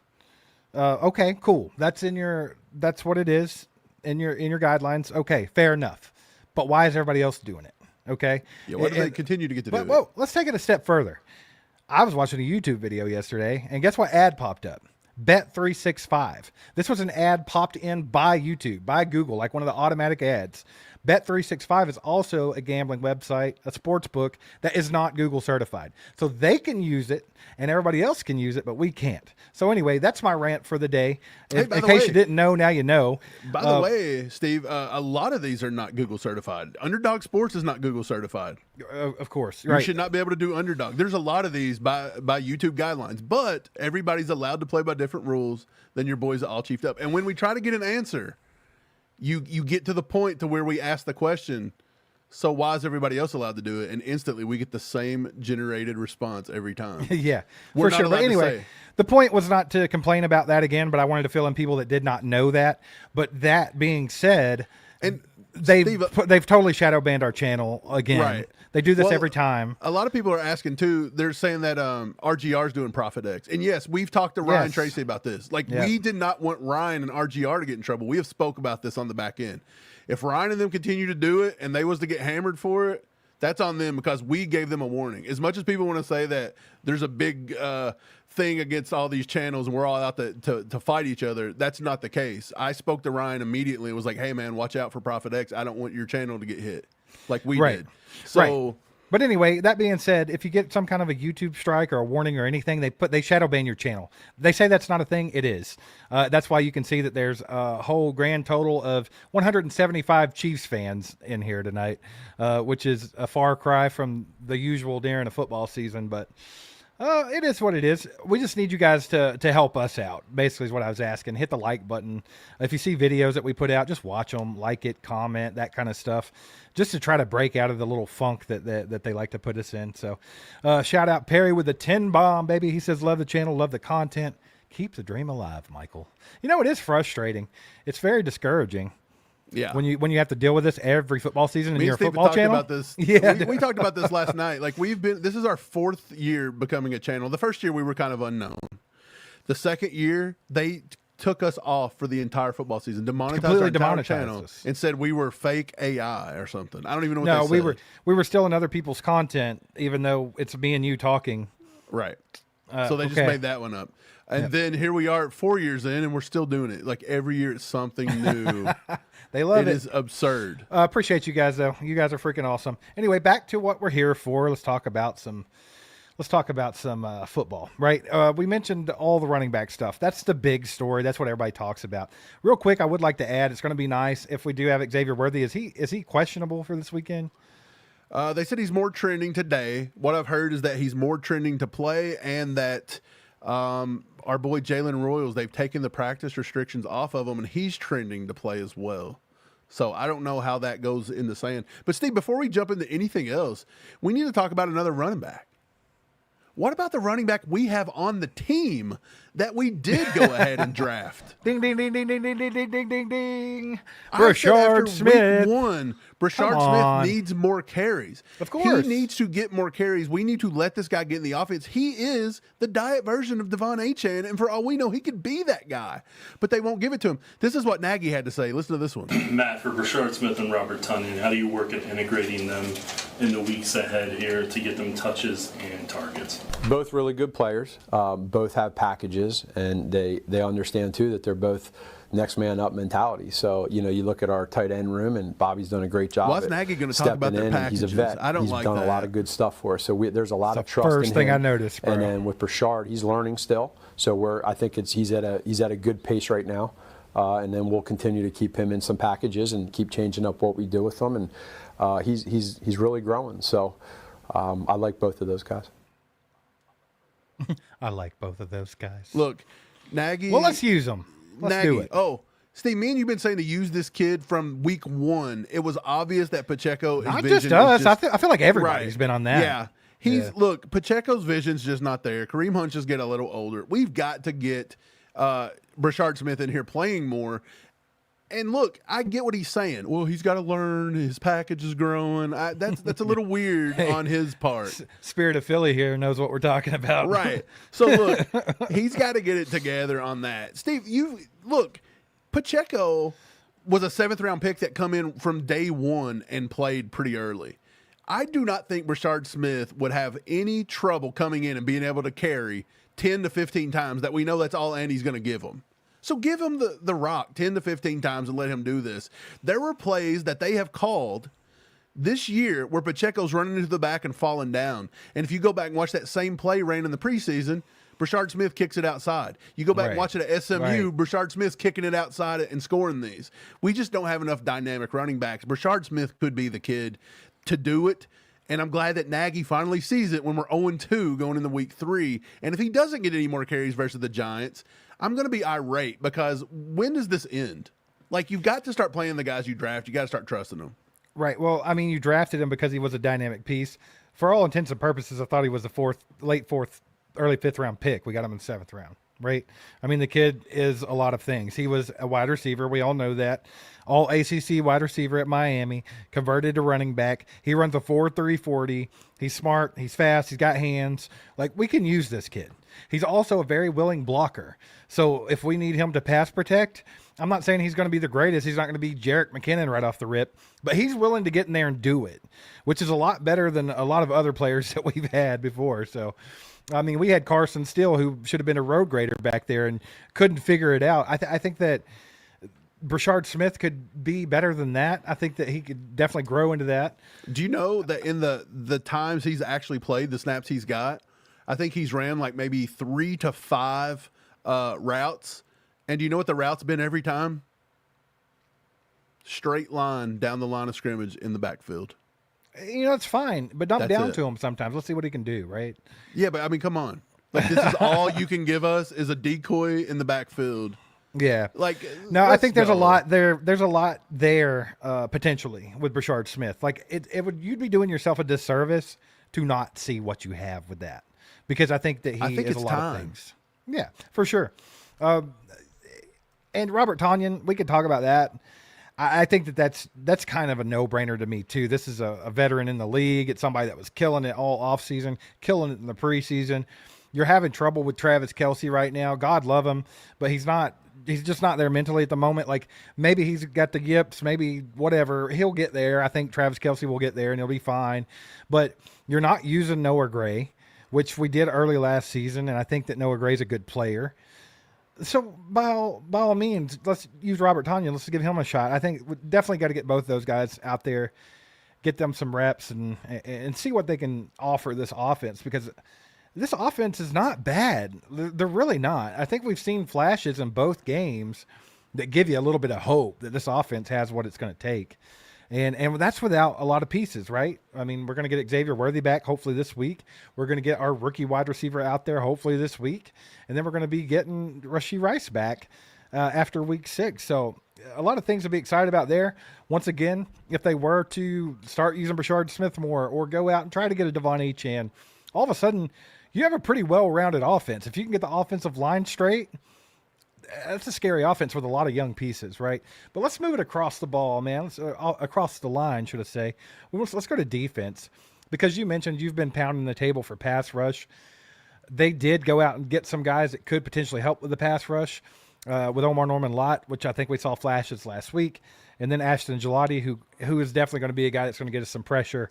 A: Okay, cool. That's what it is in your guidelines. Okay, fair enough. But why is everybody else doing it? Okay.
B: Yeah, why do they continue to get to do it?
A: Well, let's take it a step further. I was watching a YouTube video yesterday, and guess what ad popped up? Bet365. This was an ad popped in by YouTube, by Google, like one of the automatic ads. Bet365 is also a gambling website, a sports book that is not Google certified. So they can use it and everybody else can use it, but we can't. So anyway, that's my rant for the day. In case you didn't know, now you know.
B: By the way, Steve, a lot of these are not Google certified. Underdog Sports is not Google certified.
A: Of course.
B: You should not be able to do Underdog. There's a lot of these by YouTube guidelines, but everybody's allowed to play by different rules than your boys all chiefed up. And when we try to get an answer, you get to the point to where we ask the question, so why is everybody else allowed to do it? And instantly we get the same generated response every time.
A: Yeah,
B: We're
A: for sure. But anyway, the point was not to complain about that again, but I wanted to fill in people that did not know that. But that being said,
B: and
A: they've totally shadow banned our channel again.
B: Right.
A: They do this every time.
B: A lot of people are asking too. They're saying that RGR is doing Profit X, and yes, we've talked to Ryan Tracy about this. Like we did not want Ryan and RGR to get in trouble. We have spoke about this on the back end. If Ryan and them continue to do it, and they was to get hammered for it, that's on them because we gave them a warning. As much as people want to say that there's a big thing against all these channels and we're all out to fight each other, that's not the case. I spoke to Ryan immediately and was like, hey, man, watch out for Profit X. I don't want your channel to get hit like we did. So,
A: but anyway, that being said, if you get some kind of a YouTube strike or a warning or anything, they shadow ban your channel. They say that's not a thing. It is. That's why you can see that there's a whole grand total of 175 Chiefs fans in here tonight, which is a far cry from the usual during a football season. But it is what it is. We just need you guys to help us out, basically is what I was asking. Hit the like button. If you see videos that we put out, just watch them, like it, comment, that kind of stuff, just to try to break out of the little funk that they like to put us in. So shout out Perry with the 10 bomb, baby. He says, love the channel, love the content. Keep the dream alive, Michael. You know, it is frustrating. It's very discouraging.
B: Yeah.
A: When you have to deal with this every football season and
B: Me
A: you're
B: and
A: a
B: Steve
A: football
B: talked
A: channel.
B: about this.
A: Yeah,
B: We talked about this last night. Like this is our 4th year becoming a channel. The first year we were kind of unknown. The second year they took us off for the entire football season, demonetized our entire channel, and said we were fake AI or something. I don't even know what they said.
A: we were still in other people's content, even though it's me and you talking.
B: Right. So they just made that one up. And then here we are 4 years in, and we're still doing it. Like every year it's something new.
A: They love it.
B: It is absurd.
A: Appreciate you guys, though. You guys are freaking awesome. Anyway, back to what we're here for. Let's talk about some football, right? We mentioned all the running back stuff. That's the big story. That's what everybody talks about. Real quick, I would like to add, it's going to be nice if we do have Xavier Worthy. Is he questionable for this weekend?
B: They said he's more trending today. What I've heard is that he's more trending to play, and that our boy Jalen Royals, they've taken the practice restrictions off of him, and he's trending to play as well. So I don't know how that goes in the sand. But Steve, before we jump into anything else, we need to talk about another running back. What about the running back we have on the team that we did go ahead and draft?
A: Ding, ding, ding, ding, ding, ding, ding, ding, ding, ding, ding.
B: Brashard
A: Smith.
B: Week 1, Brashard Smith needs more carries.
A: Of course.
B: He needs to get more carries. We need to let this guy get in the offense. He is the diet version of Devon Achane, and for all we know, he could be that guy. But they won't give it to him. This is what Nagy had to say. Listen to this one.
C: Matt, for Brashard Smith and Robert Tunyon, how do you work at integrating them in the weeks ahead here to get them touches and targets?
D: Both really good players. Both have packages, and they understand too that they're both next man up mentality. So you look at our tight end room, and Bobby's done a great job.
B: What's Nagy going to talk about their packages?
D: He's a vet.
B: I don't
D: he's
B: like
D: done
B: that.
D: a lot of good stuff for us. So there's a lot of trust.
A: First thing I noticed, bro.
D: And then with Brashard, he's learning still. So I think he's at a good pace right now. And then we'll continue to keep him in some packages and keep changing up what we do with him. And he's really growing. So I like both of those guys.
A: I like both of those guys.
B: Look, Nagy.
A: Well, let's use them. Let's do it.
B: Oh, Steve, me and you've been saying to use this kid from week 1. It was obvious that Pacheco.
A: Not just us. I feel like everybody's
B: right.
A: been on that.
B: Yeah. Look, Pacheco's vision's just not there. Kareem Hunt's just get a little older. We've got to get Brashard Smith in here playing more. And look, I get what he's saying. Well, he's got to learn. His package is growing. That's a little weird on his part.
A: Spirit of Philly here knows what we're talking about.
B: Right. So, look, he's got to get it together on that. Steve, Pacheco was a 7th-round pick that come in from day 1 and played pretty early. I do not think Brashard Smith would have any trouble coming in and being able to carry 10 to 15 times that we know that's all Andy's going to give him. So give him the rock 10 to 15 times and let him do this. There were plays that they have called this year where Pacheco's running into the back and falling down. And if you go back and watch that same play ran in the preseason, Brashard Smith kicks it outside. You go back and watch it at SMU, Brashard Smith's kicking it outside and scoring these. We just don't have enough dynamic running backs. Brashard Smith could be the kid to do it. And I'm glad that Nagy finally sees it when we're 0-2 going into week 3. And if he doesn't get any more carries versus the Giants, I'm going to be irate because when does this end? Like, you've got to start playing the guys you draft. You got to start trusting them.
A: Right. Well, I mean, you drafted him because he was a dynamic piece. For all intents and purposes, I thought he was a late fourth, early 5th round pick. We got him in the 7th round. Right. I mean, the kid is a lot of things. He was a wide receiver. We all know that. All ACC wide receiver at Miami, converted to running back. He runs a 4.3 40. He's smart. He's fast. He's got hands. Like, we can use this kid. He's also a very willing blocker. So if we need him to pass protect, I'm not saying he's going to be the greatest. He's not going to be Jerick McKinnon right off the rip, but he's willing to get in there and do it, which is a lot better than a lot of other players that we've had before. So, I mean, we had Carson Steele, who should have been a road grader back there and couldn't figure it out. I think that Brashard Smith could be better than that. I think that he could definitely grow into that.
B: Do you know that in the times he's actually played, the snaps he's got, I think he's ran like maybe 3 to 5 routes. And do you know what the route's been every time? Straight line down the line of scrimmage in the backfield.
A: You know, it's fine, but dump
B: That's
A: down
B: it.
A: to him sometimes. Let's see what he can do, right?
B: Yeah, but I mean, come on. Like, this is all you can give us is a decoy in the backfield.
A: Yeah.
B: Like,
A: no, I think there's a
B: go.
A: lot there. There's a lot there potentially with Brashard Smith. Like, you'd be doing yourself a disservice to not see what you have with that, because I think that he is
B: it's
A: a lot
B: time.
A: of things. Yeah, for sure. And Robert Tonyan, we could talk about that. I think that's kind of a no-brainer to me too. This is a veteran in the league. It's somebody that was killing it all offseason, killing it in the preseason. You're having trouble with Travis Kelce right now. God love him, but he's just not there mentally at the moment. Like, maybe he's got the yips, maybe whatever. He'll get there. I think Travis Kelce will get there and he'll be fine. But you're not using Noah Gray, which we did early last season, and I think that Noah Gray's a good player. So by all means, let's use Robert Tonyan. Let's give him a shot. I think we definitely got to get both those guys out there, get them some reps, and see what they can offer this offense, because this offense is not bad. They're really not. I think we've seen flashes in both games that give you a little bit of hope that this offense has what it's going to take. And that's without a lot of pieces, right? I mean, we're going to get Xavier Worthy back hopefully this week. We're going to get our rookie wide receiver out there hopefully this week. And then we're going to be getting Rashee Rice back after week 6. So a lot of things to be excited about there. Once again, if they were to start using Brashard Smith more or go out and try to get a Devon Achane, all of a sudden you have a pretty well-rounded offense. If you can get the offensive line straight, that's a scary offense with a lot of young pieces, right? But let's move it across the ball, man. Across the line, should I say. Let's go to defense, because you mentioned you've been pounding the table for pass rush. They did go out and get some guys that could potentially help with the pass rush with Omar Norman-Lott, which I think we saw flashes last week, and then Ashton Gelati, who is definitely going to be a guy that's going to get us some pressure.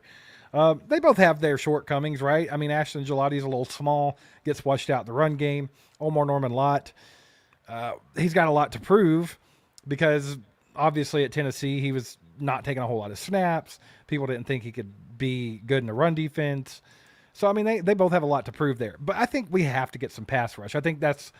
A: They both have their shortcomings, right? I mean, Ashton Gelati is a little small, gets washed out in the run game. Omar Norman-Lott, he's got a lot to prove, because obviously at Tennessee he was not taking a whole lot of snaps. People didn't think he could be good in the run defense. So, I mean, they both have a lot to prove there. But I think we have to get some pass rush. I think that's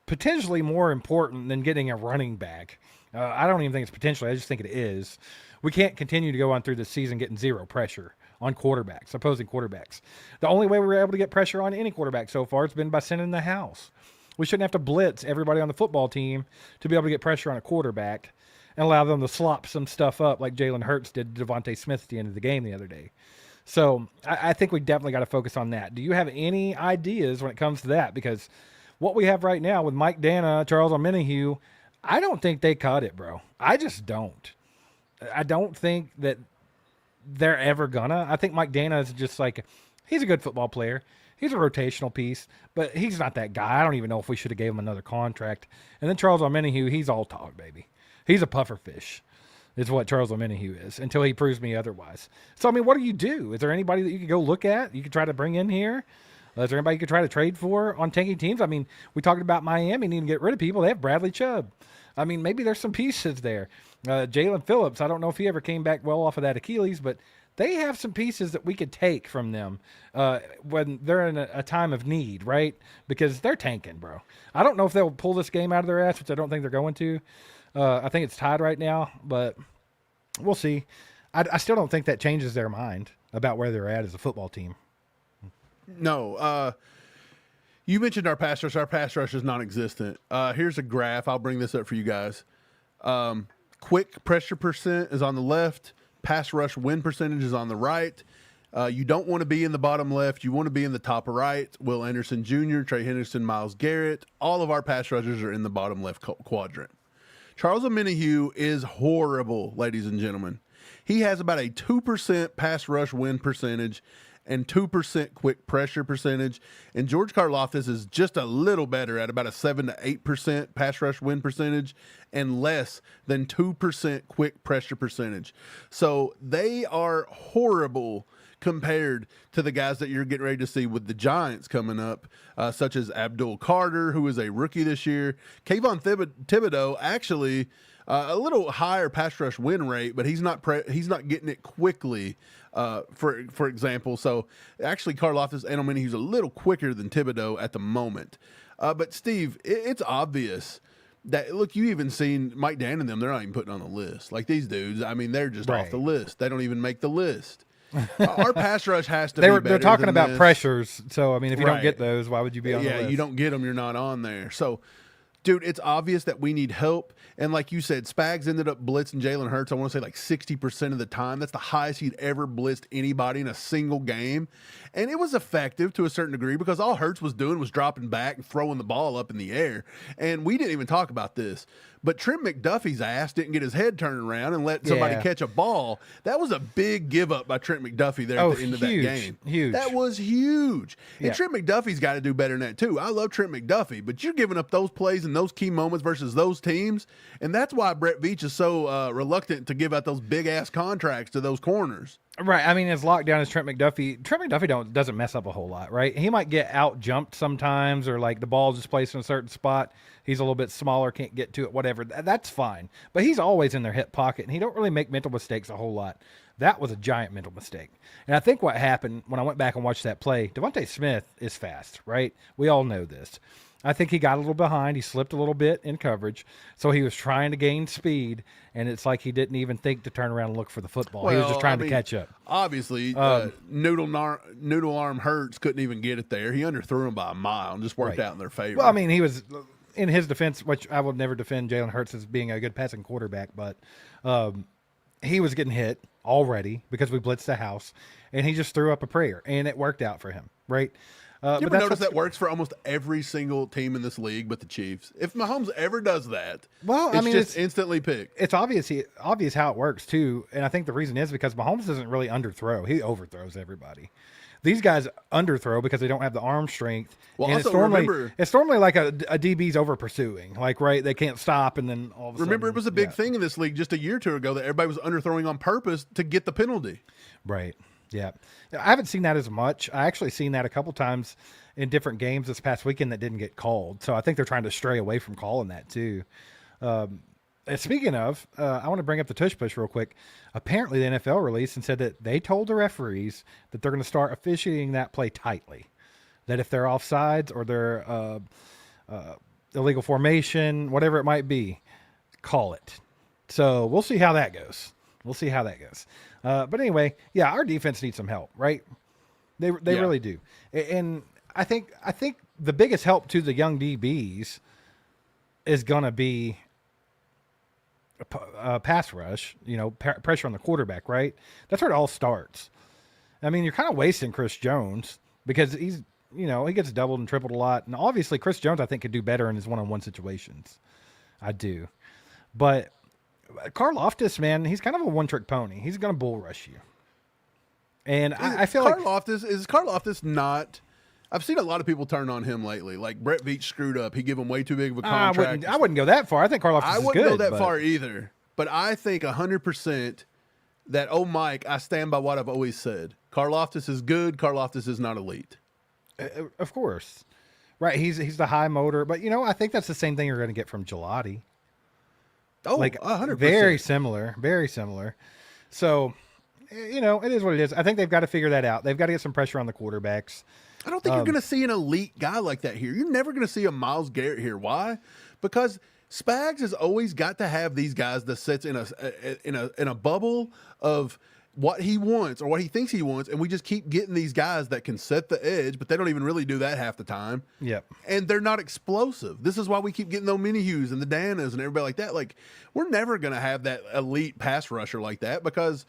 A: potentially more important than getting a running back. I don't even think it's potentially. I just think it is. We can't continue to go on through the season getting zero pressure on quarterbacks, opposing quarterbacks. The only way we were able to get pressure on any quarterback so far has been by sending the house. We shouldn't have to blitz everybody on the football team to be able to get pressure on a quarterback and allow them to slop some stuff up like Jalen Hurts did to Devontae Smith at the end of the game the other day. So I think we definitely got to focus on that. Do you have any ideas when it comes to that? Because what we have right now with Mike Dana, Charles Omenihu, I don't think they cut it, bro. I just don't. I don't think that they're ever gonna. I think Mike Dana is just like, he's a good football player. He's a rotational piece, but he's not that guy. I don't even know if we should have gave him another contract. And then Charles Omenihu, he's all talk, baby. He's a puffer fish, is what Charles Omenihu is, until he proves me otherwise. So, I mean, what do you do? Is there anybody that you could go look at? You could try to bring in here? Is there anybody you could try to trade for on tanking teams? I mean, we talked about Miami needing to get rid of people. They have Bradley Chubb. I mean, maybe there's some pieces there. Jalen Phillips, I don't know if he ever came back well off of that Achilles, but they have some pieces that we could take from them when they're in a time of need, right? Because they're tanking, bro. I don't know if they'll pull this game out of their ass, which I don't think they're going to. I think it's tied right now, but we'll see. I still don't think that changes their mind about where they're at as a football team.
B: No. You mentioned our pass rush. Our pass rush is non-existent. Here's a graph. I'll bring this up for you guys. Quick pressure percent is on the left. Pass rush win percentage is on the right. You don't want to be in the bottom left. You want to be in the top right. Will Anderson Jr., Trey Henderson, Myles Garrett. All of our pass rushers are in the bottom left quadrant. Charles Omenihu is horrible, ladies and gentlemen. He has about a 2% pass rush win percentage and 2% quick pressure percentage. And George Karlaftis is just a little better at about a 7 to 8% pass rush win percentage and less than 2% quick pressure percentage. So they are horrible compared to the guys that you're getting ready to see with the Giants coming up, such as Abdul Carter, who is a rookie this year. Kayvon Thibodeau, actually a little higher pass rush win rate, but he's not getting it quickly. For example, so actually Karlaftis and Omenihu's a little quicker than Thibodeau at the moment. But Steve, it's obvious that, look, you even seen Mike Dan and them, they're not even putting on the list. Like these dudes, I mean, they're just off the list. They don't even make the list. Our pass rush has to be better.
A: They're talking
B: than
A: about pressures. So, I mean, if you don't get those, why would you be on the list?
B: Yeah, you don't get them, you're not on there. So, Dude, it's obvious that we need help. And like you said, Spags ended up blitzing Jalen Hurts, I want to say like 60% of the time. That's the highest he'd ever blitzed anybody in a single game. And it was effective to a certain degree because all Hurts was doing was dropping back and throwing the ball up in the air. And we didn't even talk about this, but Trent McDuffie's ass didn't get his head turned around and let somebody catch a ball. That was a big give up by Trent McDuffie there at the end of that game.
A: Huge.
B: That was huge.
A: Yeah.
B: And Trent McDuffie's got to do better than that too. I love Trent McDuffie, but you're giving up those plays and those key moments versus those teams. And that's why Brett Veach is so reluctant to give out those big ass contracts to those corners.
A: Right. I mean, as lockdown as Trent McDuffie doesn't mess up a whole lot, right? He might get out jumped sometimes, or like the ball's just placed in a certain spot. He's a little bit smaller, can't get to it, whatever. That's fine. But he's always in their hip pocket, and he don't really make mental mistakes a whole lot. That was a giant mental mistake. And I think what happened when I went back and watched that play, Devontae Smith is fast, right? We all know this. I think he got a little behind. He slipped a little bit in coverage. So he was trying to gain speed, and it's like he didn't even think to turn around and look for the football. He was just trying to catch up.
B: Obviously, Noodle Arm Hurts couldn't even get it there. He underthrew him by a mile and just worked out in their favor.
A: Well, I mean, he was, in his defense, which I will never defend Jalen Hurts as being a good passing quarterback, but he was getting hit already because we blitzed the house, and he just threw up a prayer, and it worked out for him, right?
B: You ever notice that works for almost every single team in this league but the Chiefs? If Mahomes ever does that, it's instantly picked.
A: It's obvious how it works, too, and I think the reason is because Mahomes doesn't really underthrow. He overthrows everybody. These guys underthrow because they don't have the arm strength.
B: Well,
A: and
B: also
A: it's normally like a DB's over pursuing, like, right? They can't stop, and then all of a sudden.
B: Remember, it was a big thing in this league just a year or two ago that everybody was underthrowing on purpose to get the penalty.
A: Right. Yeah. I haven't seen that as much. I actually seen that a couple times in different games this past weekend that didn't get called. So I think they're trying to stray away from calling that too. And speaking of, I want to bring up the tush push real quick. Apparently the NFL released and said that they told the referees that they're going to start officiating that play tightly. That if they're offsides or they're illegal formation, whatever it might be, call it. So we'll see how that goes. But anyway, yeah, our defense needs some help, right? They really do. And I think the biggest help to the young DBs is going to be a pass rush, pressure on the quarterback, right? That's where it all starts. I mean, you're kind of wasting Chris Jones because he's, he gets doubled and tripled a lot. And obviously Chris Jones, I think, could do better in his one-on-one situations. I do. But Karlaftis, man, he's kind of a one-trick pony. He's going to bull rush you. And I feel
B: Karlaftis not... I've seen a lot of people turn on him lately. Like Brett Veach screwed up. He gave him way too big of a contract.
A: I wouldn't go that far. I think Karlaftis is good.
B: I wouldn't go that far either. But I think 100% that, Mike, I stand by what I've always said. Karlaftis is good. Karlaftis is not elite.
A: Of course. Right. He's the high motor. But, I think that's the same thing you're going to get from Gelati.
B: Oh,
A: like
B: 100%.
A: Very similar. So, it is what it is. I think they've got to figure that out. They've got to get some pressure on the quarterbacks.
B: I don't think you're going to see an elite guy like that here. You're never going to see a Myles Garrett here. Why? Because Spags has always got to have these guys that sits in a bubble of what he wants or what he thinks he wants, and we just keep getting these guys that can set the edge, but they don't even really do that half the time.
A: Yep.
B: And they're not explosive. This is why we keep getting those Minihus and the Danas and everybody like that. Like, we're never going to have that elite pass rusher like that because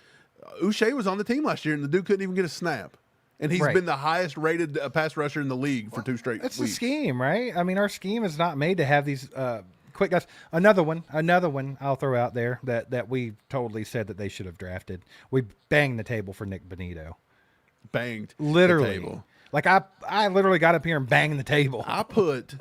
B: Uche was on the team last year and the dude couldn't even get a snap. And he's been the highest rated pass rusher in the league for 2 straight weeks.
A: That's the scheme, right? I mean, our scheme is not made to have these quick guys. Another one I'll throw out there that we totally said that they should have drafted. We banged the table for Nick Bonito.
B: Banged
A: literally.
B: the table.
A: Like I literally got up here and banged the table.
B: I put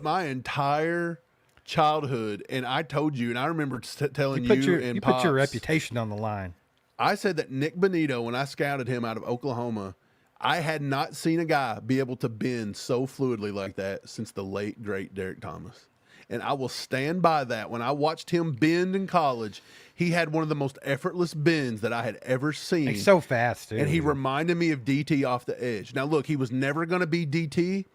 B: my entire childhood, and I told you, and I remember telling you and Pops,
A: put your reputation on the line.
B: I said that Nick Bonito, when I scouted him out of Oklahoma, I had not seen a guy be able to bend so fluidly like that since the late, great Derek Thomas. And I will stand by that. When I watched him bend in college, he had one of the most effortless bends that I had ever seen.
A: He's so fast, too.
B: And he reminded me of DT off the edge. Now, look, he was never going to be DT.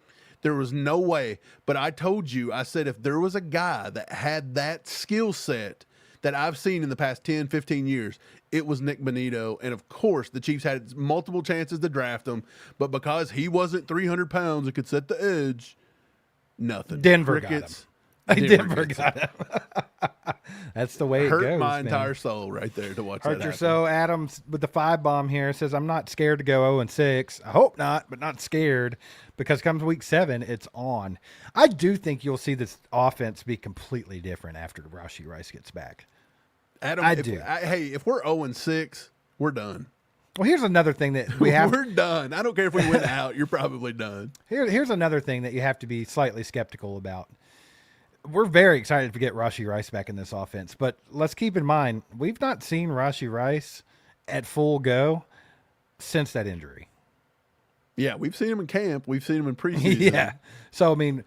B: There was no way. But I told you, I said, if there was a guy that had that skill set that I've seen in the past 10, 15 years, it was Nick Bonito. And, of course, the Chiefs had multiple chances to draft him. But because he wasn't 300 pounds and could set the edge, Nothing.
A: Denver
B: Crickets.
A: got him. Denver
B: gets
A: got him. That's the way it
B: Hurt
A: goes.
B: my
A: man.
B: entire soul right there to watch
A: Hurt
B: that
A: your
B: happen.
A: soul. Adams with the 5-bomb here says, I'm not scared to go 0-6. I hope not, but not scared, because comes week 7, it's on. I do think you'll see this offense be completely different after Rashee Rice gets back.
B: Adam,
A: I do.
B: If we're 0-6, we're done.
A: Well, here's another thing that we have.
B: We're done. I don't care if we win out. You're probably done.
A: Here's another thing that you have to be slightly skeptical about. We're very excited to get Rashee Rice back in this offense, but let's keep in mind, we've not seen Rashee Rice at full go since that injury.
B: Yeah, we've seen him in camp. We've seen him in preseason.
A: Yeah. So, I mean,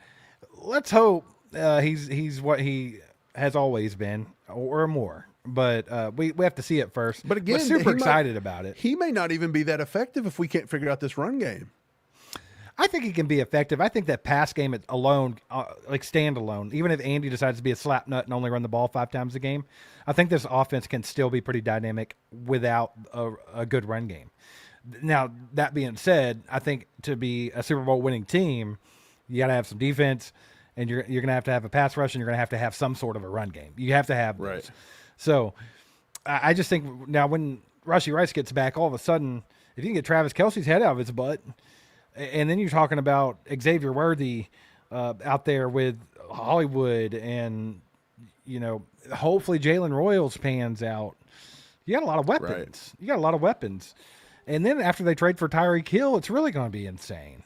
A: let's hope he's what he has always been or more. But we have to see it first.
B: But again,
A: we're super excited about it.
B: He may not even be that effective if we can't figure out this run game.
A: I think he can be effective. I think that pass game alone, like standalone, even if Andy decides to be a slap nut and only run the ball 5 times a game, I think this offense can still be pretty dynamic without a good run game. Now, that being said, I think to be a Super Bowl winning team, you got to have some defense, and you're going to have a pass rush, and you're going to have some sort of a run game. You have to have those.
B: Right.
A: So I just think now when Rashee Rice gets back, all of a sudden, if you can get Travis Kelce's head out of his butt, and then you're talking about Xavier Worthy out there with Hollywood, and hopefully Jalen Royals pans out. You got a lot of weapons.
B: Right.
A: You got a lot of weapons, and then after they trade for Tyreek Hill, it's really going to be insane.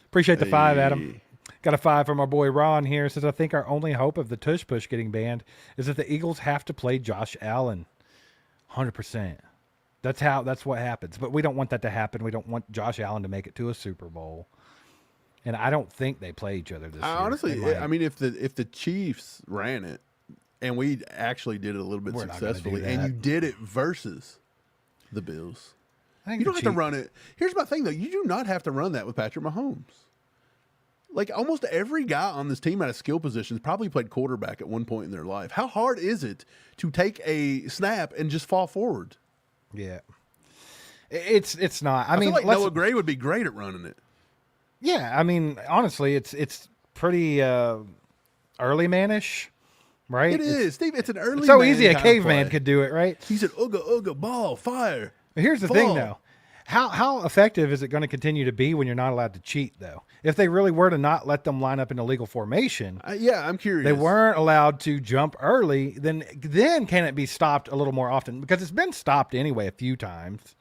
A: Appreciate the 5, Adam. Got a 5 from our boy Ron here. Says, I think our only hope of the tush push getting banned is that the Eagles have to play Josh Allen. 100%. That's what happens. But we don't want that to happen. We don't want Josh Allen to make it to a Super Bowl. And I don't think they play each other this year.
B: Honestly, I mean, if the Chiefs ran it and we actually did it a little bit
A: We're not gonna do
B: successfully, and
A: that.
B: you did it versus the Bills,
A: I think
B: you don't
A: the
B: have to
A: Chiefs-
B: run it. Here's my thing, though. You do not have to run that with Patrick Mahomes. Like, almost every guy on this team at a skill position has probably played quarterback at one point in their life. How hard is it to take a snap and just fall forward?
A: Yeah. It's not. I
B: I
A: mean,
B: feel like
A: let's-
B: Noah Gray would be great at running it.
A: Yeah, I mean, honestly, it's pretty early manish, right?
B: It is, Steve. It's an early.
A: So
B: man
A: easy a
B: kind of
A: caveman
B: play.
A: could do it, right?
B: He said, "Ooga ooga ball, fire."
A: But here's the thing,
B: Fall.
A: though. How effective is it going to continue to be when you're not allowed to cheat, though? If they really were to not let them line up in a legal formation,
B: Yeah, I'm curious.
A: they weren't allowed to jump early, then can it be stopped a little more often? Because it's been stopped anyway a few times.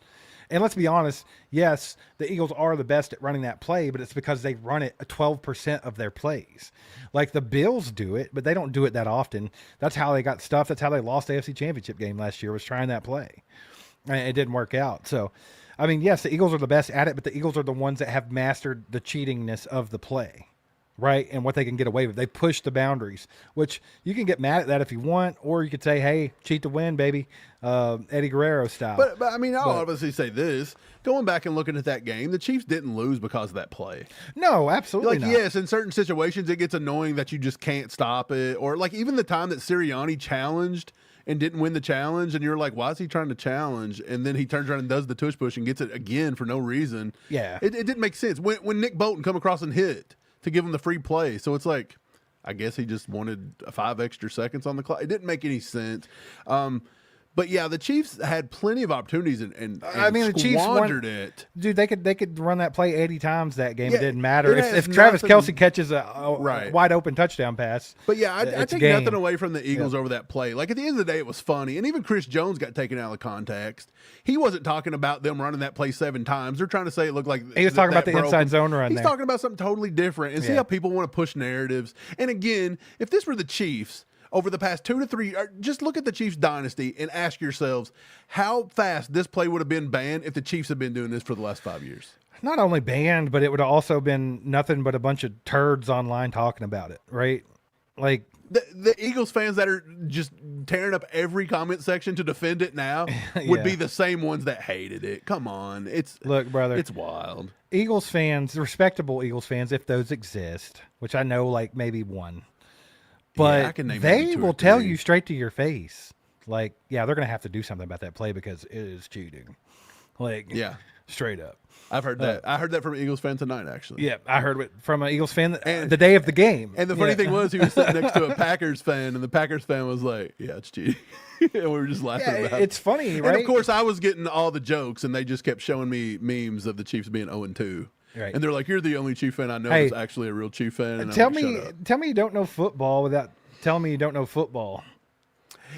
A: And let's be honest, yes, the Eagles are the best at running that play, but it's because they run it 12% of their plays. Like the Bills do it, but they don't do it that often. That's how they got stuffed. That's how they lost the AFC Championship game last year, was trying that play. And it didn't work out. So, I mean, yes, the Eagles are the best at it, but the Eagles are the ones that have mastered the cheatingness of the play, right? And what they can get away with. They push the boundaries, which you can get mad at that if you want, or you could say, hey, cheat to win, baby, Eddie Guerrero style.
B: But I mean, I'll obviously say this. Going back and looking at that game, the Chiefs didn't lose because of that play.
A: No, absolutely
B: Like,
A: not.
B: yes, in certain situations, it gets annoying that you just can't stop it. Or, like, even the time that Sirianni challenged and didn't win the challenge, and you're like, why is he trying to challenge? And then he turns around and does the tush push and gets it again for no reason.
A: Yeah.
B: It didn't make sense. When Nick Bolton come across and hit to give him the free play. So it's like, I guess he just wanted 5 extra seconds on the clock. It didn't make any sense. But yeah, the Chiefs had plenty of opportunities and
A: I mean, the Chiefs
B: squandered it.
A: Dude, they could run that play 80 times that game.
B: Yeah,
A: It didn't matter.
B: it has
A: If Travis
B: nothing-
A: Kelce catches a
B: Right.
A: wide open touchdown pass.
B: But yeah, I
A: it's
B: take
A: game.
B: nothing away from the Eagles over that play. Like, at the end of the day, it was funny. And even Chris Jones got taken out of context. He wasn't talking about them running that play 7 times. They're trying to say it looked like
A: He was talking about the
B: broke
A: inside
B: him.
A: zone run
B: He's
A: there.
B: talking about something totally different. And see
A: Yeah.
B: how people want to push narratives. And again, if this were the Chiefs over the past 2 to 3, just look at the Chiefs dynasty and ask yourselves how fast this play would have been banned if the Chiefs had been doing this for the last 5 years.
A: Not only banned, but it would have also been nothing but a bunch of turds online talking about it, right? Like,
B: The Eagles fans that are just tearing up every comment section to defend it now would
A: Yeah.
B: be the same ones that hated it. Come on.
A: look, brother.
B: It's wild.
A: Eagles fans, respectable Eagles fans, if those exist, which I know like maybe one, but
B: I can name maybe
A: they
B: 2 or
A: will tell
B: 3.
A: you straight to your face, like, yeah, they're going to have to do something about that play because it is cheating. Like,
B: Yeah.
A: straight up.
B: I've heard that. I heard that from an Eagles fan tonight, actually.
A: Yeah, I heard it from an Eagles fan the day of the game.
B: And the funny thing was, he was sitting next to a Packers fan, and the Packers fan was like, "Yeah, it's cheating," and we were just laughing about it.
A: It's funny, right?
B: And of course, I was getting all the jokes, and they just kept showing me memes of the Chiefs being 0-2.
A: Right.
B: And they're like, "You're the only Chief fan I know
A: Hey,
B: that's actually a real Chief fan." And
A: tell
B: I'm like,
A: me,
B: "Shut up."
A: tell me you don't know football without telling me you don't know football.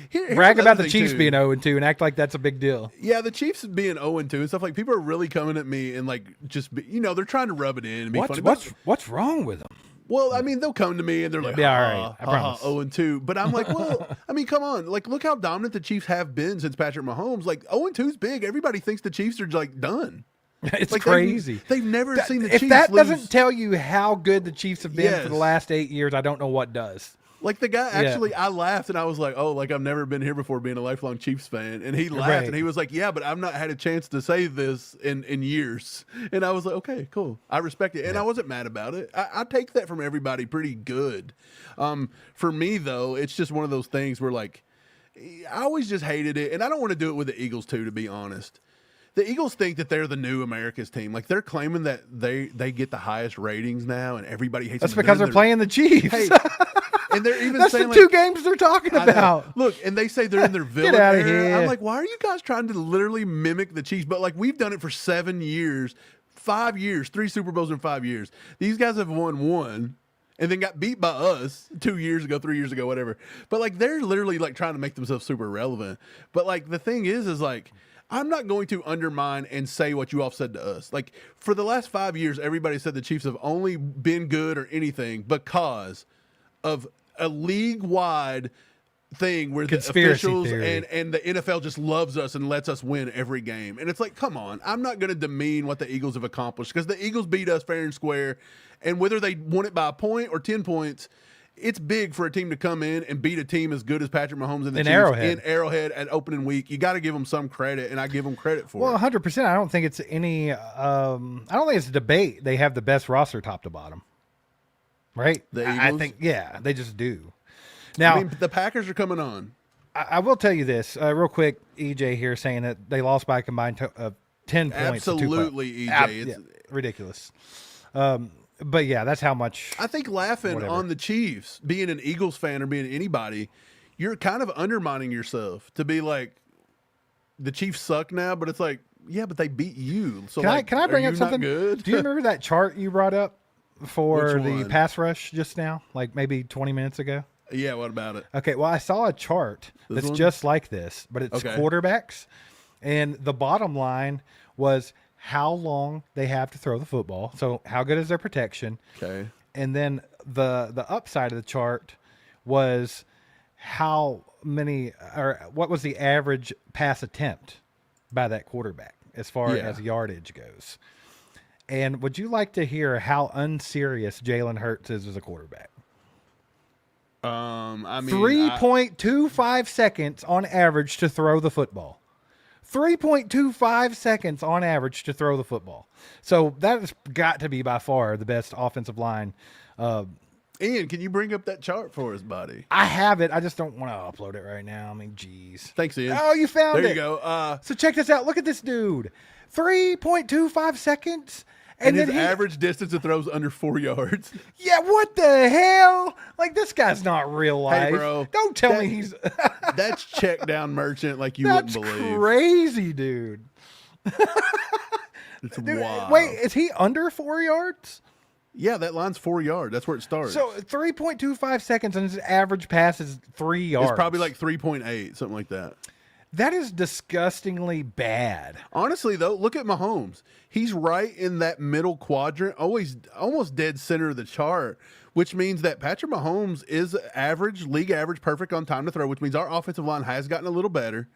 B: Here's
A: Brag about
B: another
A: the
B: thing,
A: Chiefs
B: too.
A: being 0-2 and act like that's a big deal.
B: Yeah, the Chiefs being 0-2 and stuff, like, people are really coming at me and like just they're trying to rub it in and be funny.
A: What's wrong with them?
B: Well, I mean, they'll come to me and they're like,
A: Yeah, all right, I promise.
B: 0-2. But I'm like, well, I mean, come on. Like, look how dominant the Chiefs have been since Patrick Mahomes. Like, 0-2 is big. Everybody thinks the Chiefs are, like, done.
A: It's
B: Like,
A: crazy.
B: They've never seen the
A: If
B: Chiefs
A: that
B: lose.
A: doesn't tell you how good the Chiefs have been for the
B: Yes.
A: last 8 years, I don't know what does.
B: Like, the guy actually, I laughed and I was like, oh, like, I've never been here before being a lifelong Chiefs fan. And he laughed
A: Right.
B: and he was like, yeah, but I've not had a chance to say this in years. And I was like, okay, cool. I respect it. And I wasn't mad about it. I take that from everybody pretty good. For me, though, it's just one of those things where, like, I always just hated it. And I don't want to do it with the Eagles, too, to be honest. The Eagles think that they're the new America's team. Like, they're claiming that they get the highest ratings now and everybody hates
A: That's
B: them.
A: because they're playing the Chiefs.
B: Hey, and they're even
A: That's
B: saying,
A: the
B: like,
A: two games they're talking
B: I know.
A: about.
B: Look, and they say they're in their villain
A: outta
B: era.
A: here.
B: I'm like, why are you guys trying to literally mimic the Chiefs? But like, we've done it for 7 years, 5 years, 3 Super Bowls in 5 years. These guys have won one and then got beat by us 2 years ago, 3 years ago, whatever. But like, they're literally like trying to make themselves super relevant. But like, the thing is like, I'm not going to undermine and say what you all said to us. Like, for the last 5 years, everybody said the Chiefs have only been good or anything because of a league-wide thing where the
A: Conspiracy
B: officials
A: theory.
B: and the NFL just loves us and lets us win every game. And it's like, come on, I'm not going to demean what the Eagles have accomplished because the Eagles beat us fair and square. And whether they won it by a point or 10 points, it's big for a team to come in and beat a team as good as Patrick Mahomes and the
A: In
B: Chiefs
A: Arrowhead.
B: in Arrowhead at opening week. You got to give them some credit, and I give them credit for
A: Well,
B: it.
A: 100%. I don't think it's any. I don't think it's a debate. They have the best roster, top to bottom. Right?
B: The
A: I
B: Eagles?
A: think, yeah, they just do. Now,
B: I mean, the Packers are coming on.
A: I will tell you this real quick. EJ here saying that they lost by a combined 10 points. to 2
B: Absolutely,
A: points.
B: EJ.
A: Yeah, ridiculous. But yeah, that's how much.
B: I think laughing
A: Whatever.
B: on the Chiefs, being an Eagles fan or being anybody, you're kind of undermining yourself to be like, the Chiefs suck now, but it's like, yeah, but they beat you. So
A: Can I bring
B: are
A: up
B: you
A: something?
B: Not good?
A: Do you remember that chart you brought up for
B: Which
A: the
B: one?
A: pass rush just now, like maybe 20 minutes ago?
B: Yeah, what about it?
A: Okay, well, I saw a chart
B: This
A: that's
B: one?
A: just like this, but it's
B: Okay.
A: quarterbacks, and the bottom line was how long they have to throw the football. So how good is their protection?
B: Okay.
A: And then the upside of the chart was how many or what was the average pass attempt by that quarterback as far
B: Yeah.
A: as yardage goes. And would you like to hear how unserious Jalen Hurts is as a quarterback?
B: I mean,
A: 3.25 seconds on average to throw the football. 3.25 seconds on average to throw the football. So that has got to be by far the best offensive line.
B: Ian, can you bring up that chart for us, buddy?
A: I have it. I just don't want to upload it right now. I mean, geez.
B: Thanks, Ian.
A: Oh, you found
B: There
A: it.
B: you go.
A: So check this out. Look at this dude. 3.25 seconds.
B: And his
A: then
B: average distance of throws under 4 yards.
A: Yeah, what the hell? Like, this guy's not real life.
B: Hey, bro.
A: Don't tell me he's...
B: That's check down merchant like you
A: That's
B: wouldn't believe.
A: crazy, dude.
B: It's
A: Dude,
B: wild.
A: wait, is he under 4 yards?
B: Yeah, that line's 4 yards. That's where it starts.
A: So 3.25 seconds and his average pass is 3 yards.
B: it's probably like 3.8, something like that.
A: That is disgustingly bad.
B: Honestly, though, look at Mahomes. He's right in that middle quadrant, always almost dead center of the chart, which means that Patrick Mahomes is average, league average, perfect on time to throw, which means our offensive line has gotten a little better,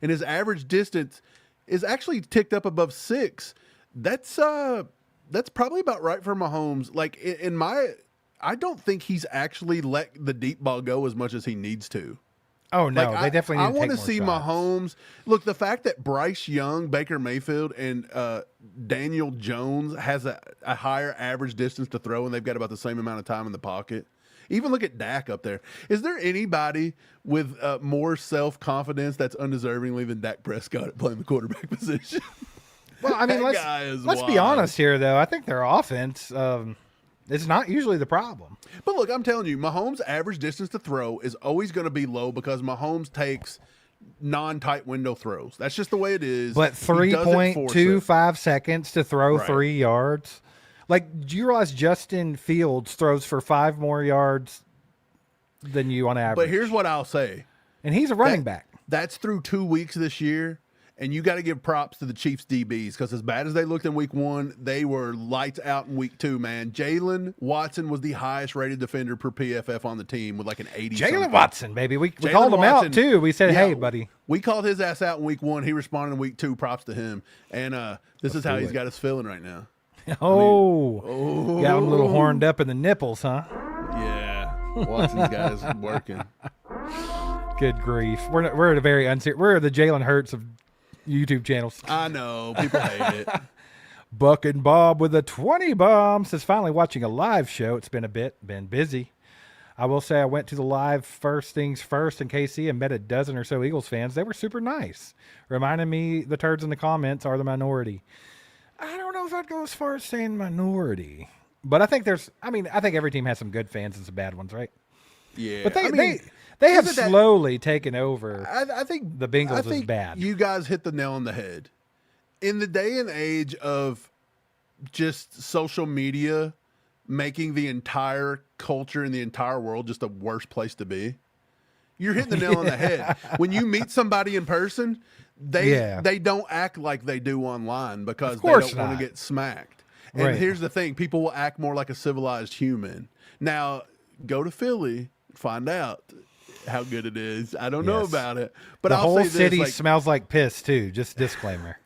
B: and his average distance is actually ticked up above 6. That's probably about right for Mahomes. Like I don't think he's actually let the deep ball go as much as he needs to.
A: Oh, no,
B: Like,
A: they definitely
B: I
A: need to
B: want
A: take
B: to
A: more
B: see
A: shots.
B: Mahomes. Look, the fact that Bryce Young, Baker Mayfield, and Daniel Jones has a higher average distance to throw, and they've got about the same amount of time in the pocket. Even look at Dak up there. Is there anybody with more self-confidence that's undeservingly than Dak Prescott at playing the quarterback position?
A: Well, I mean,
B: That guy is
A: let's be
B: wild.
A: honest here, though. I think their offense is not usually the problem.
B: But look, I'm telling you, Mahomes' average distance to throw is always going to be low because Mahomes takes non-tight window throws. That's just the way it is.
A: But
B: He doesn't force it.
A: 3.25 seconds to throw
B: Right.
A: 3 yards. Like, do you realize Justin Fields throws for 5 more yards than you on average?
B: But here's what I'll say.
A: And he's a running back.
B: That's through 2 weeks this year. And you got to give props to the Chiefs DBs because as bad as they looked in week 1, they were lights out in week 2, man. Jalen Watson was the highest rated defender per PFF on the team with like an 80.
A: Jalen Watson, baby. We
B: Jalen
A: called him
B: Watson,
A: out, too. We said,
B: yeah,
A: hey, buddy.
B: We called his ass out in week 1. He responded in week 2. Props to him. And this is how
A: do
B: he's
A: it.
B: got us feeling right now.
A: Oh, got him a little horned up in the nipples, huh?
B: Yeah. Watson's got us working.
A: Good grief. We're at a very unserious. We're the Jalen Hurts of YouTube channels.
B: I know. People hate it.
A: Buck and Bob with a 20 bomb says, finally watching a live show. It's been been busy. I will say I went to the live first things first in KC and met a dozen or so Eagles fans. They were super nice. Reminding me the turds in the comments are the minority. I don't know if I'd go as far as saying minority. But I think I think every team has some good fans and some bad ones, right?
B: Yeah.
A: But
B: I mean,
A: they have
B: isn't that-
A: slowly taken over.
B: I think
A: The Bengals
B: I
A: is
B: think
A: bad.
B: You guys hit the nail on the head. In the day and age of just social media making the entire culture in the entire world just a worse place to be, you're hitting the nail on the head. When you meet somebody in person, they don't act like they do online because they
A: course
B: don't want
A: not.
B: to get smacked. And
A: Right.
B: here's the thing, people will act more like a civilized human. Now, go to Philly, find out how good it is. I don't know
A: Yes.
B: about it, but
A: The
B: I'll
A: whole
B: say this,
A: city
B: like,
A: smells like piss, too. Just disclaimer.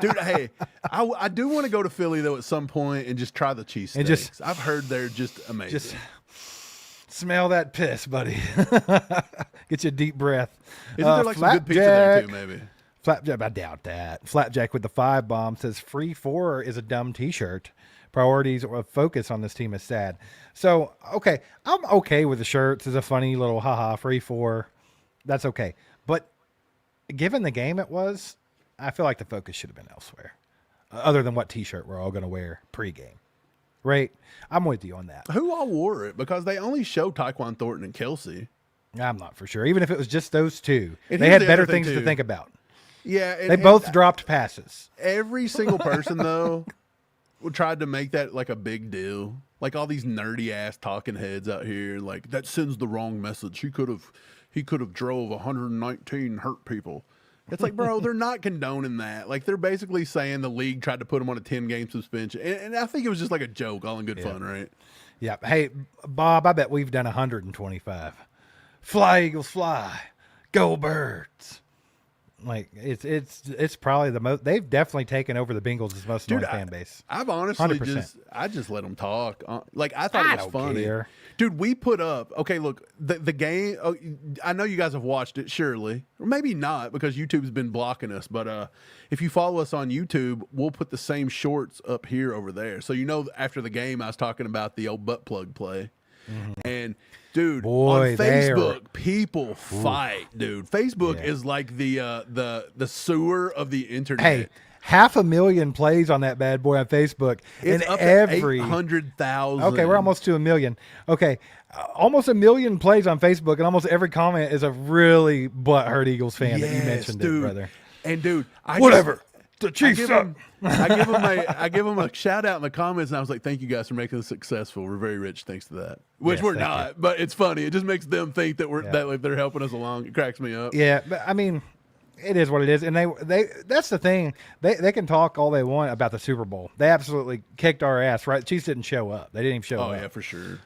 B: dude, hey, I do want to go to Philly though at some point and just try the cheese
A: And
B: steaks.
A: just-
B: I've heard they're just amazing.
A: Just smell that piss, buddy. Get you a deep breath.
B: Isn't there like some good pizza there too?
A: Flapjack.
B: Maybe.
A: Flapjack, I doubt that. Flapjack with the 5 bomb says free 4 is a dumb T-shirt. Priorities or focus on this team is sad. So, okay, I'm okay with the shirts as a funny little haha free 4. That's okay. But given the game it was, I feel like the focus should have been elsewhere. Other than what T-shirt we're all going to wear pregame. Right? I'm with you on that.
B: Who all wore it? Because they only show Tyquan Thornton and Kelsey.
A: I'm not for sure. Even if it was just those two,
B: And
A: they
B: here's
A: had
B: the
A: better
B: other thing,
A: things to
B: too.
A: think about.
B: Yeah, and,
A: They both dropped passes.
B: Every single person though tried to make that like a big deal. Like all these nerdy ass talking heads out here, like that sends the wrong message. He could have drove 119 hurt people. It's like, bro, they're not condoning that. Like they're basically saying the league tried to put him on a 10-game suspension, and I think it was just like a joke, all in good fun, right?
A: Yeah. Hey, Bob, I bet we've done 125. Fly, Eagles, fly. Go, Birds. Like, it's probably the most. They've definitely taken over the Bengals' most annoying fan base.
B: I've honestly
A: 100%.
B: I just let them talk. Like I thought
A: I
B: it was
A: don't
B: funny,
A: care.
B: dude. We put up. Okay, look, the game. Oh, I know you guys have watched it, surely, or maybe not because YouTube's been blocking us. But if you follow us on YouTube, we'll put the same shorts up here over there. So after the game, I was talking about the old butt plug play, and. Dude,
A: Boy,
B: on
A: they are-
B: Facebook, people fight, dude. Facebook is like the sewer of the internet.
A: Hey, 500,000 plays on that bad boy on Facebook.
B: It's
A: and
B: up
A: every
B: to 800,000.
A: Okay, we're almost to 1 million. Okay, almost 1 million plays on Facebook, and almost every comment is a really butthurt Eagles fan that you mentioned,
B: dude.
A: it, brother.
B: And dude,
A: Whatever. The
B: I
A: Chiefs
B: give,
A: suck.
B: him, I give him a shout out in the comments, and I was like, "Thank you guys for making us successful. We're very rich thanks to that." Which
A: Yes,
B: we're
A: thank
B: not, but it's funny. It just makes them think that that like, they're helping us along. It cracks me up.
A: Yeah, but I mean, it is what it is, and they that's the thing. They can talk all they want about the Super Bowl. They absolutely kicked our ass. Right? The Chiefs didn't show up. They didn't even show
B: Oh
A: up.
B: yeah, for sure.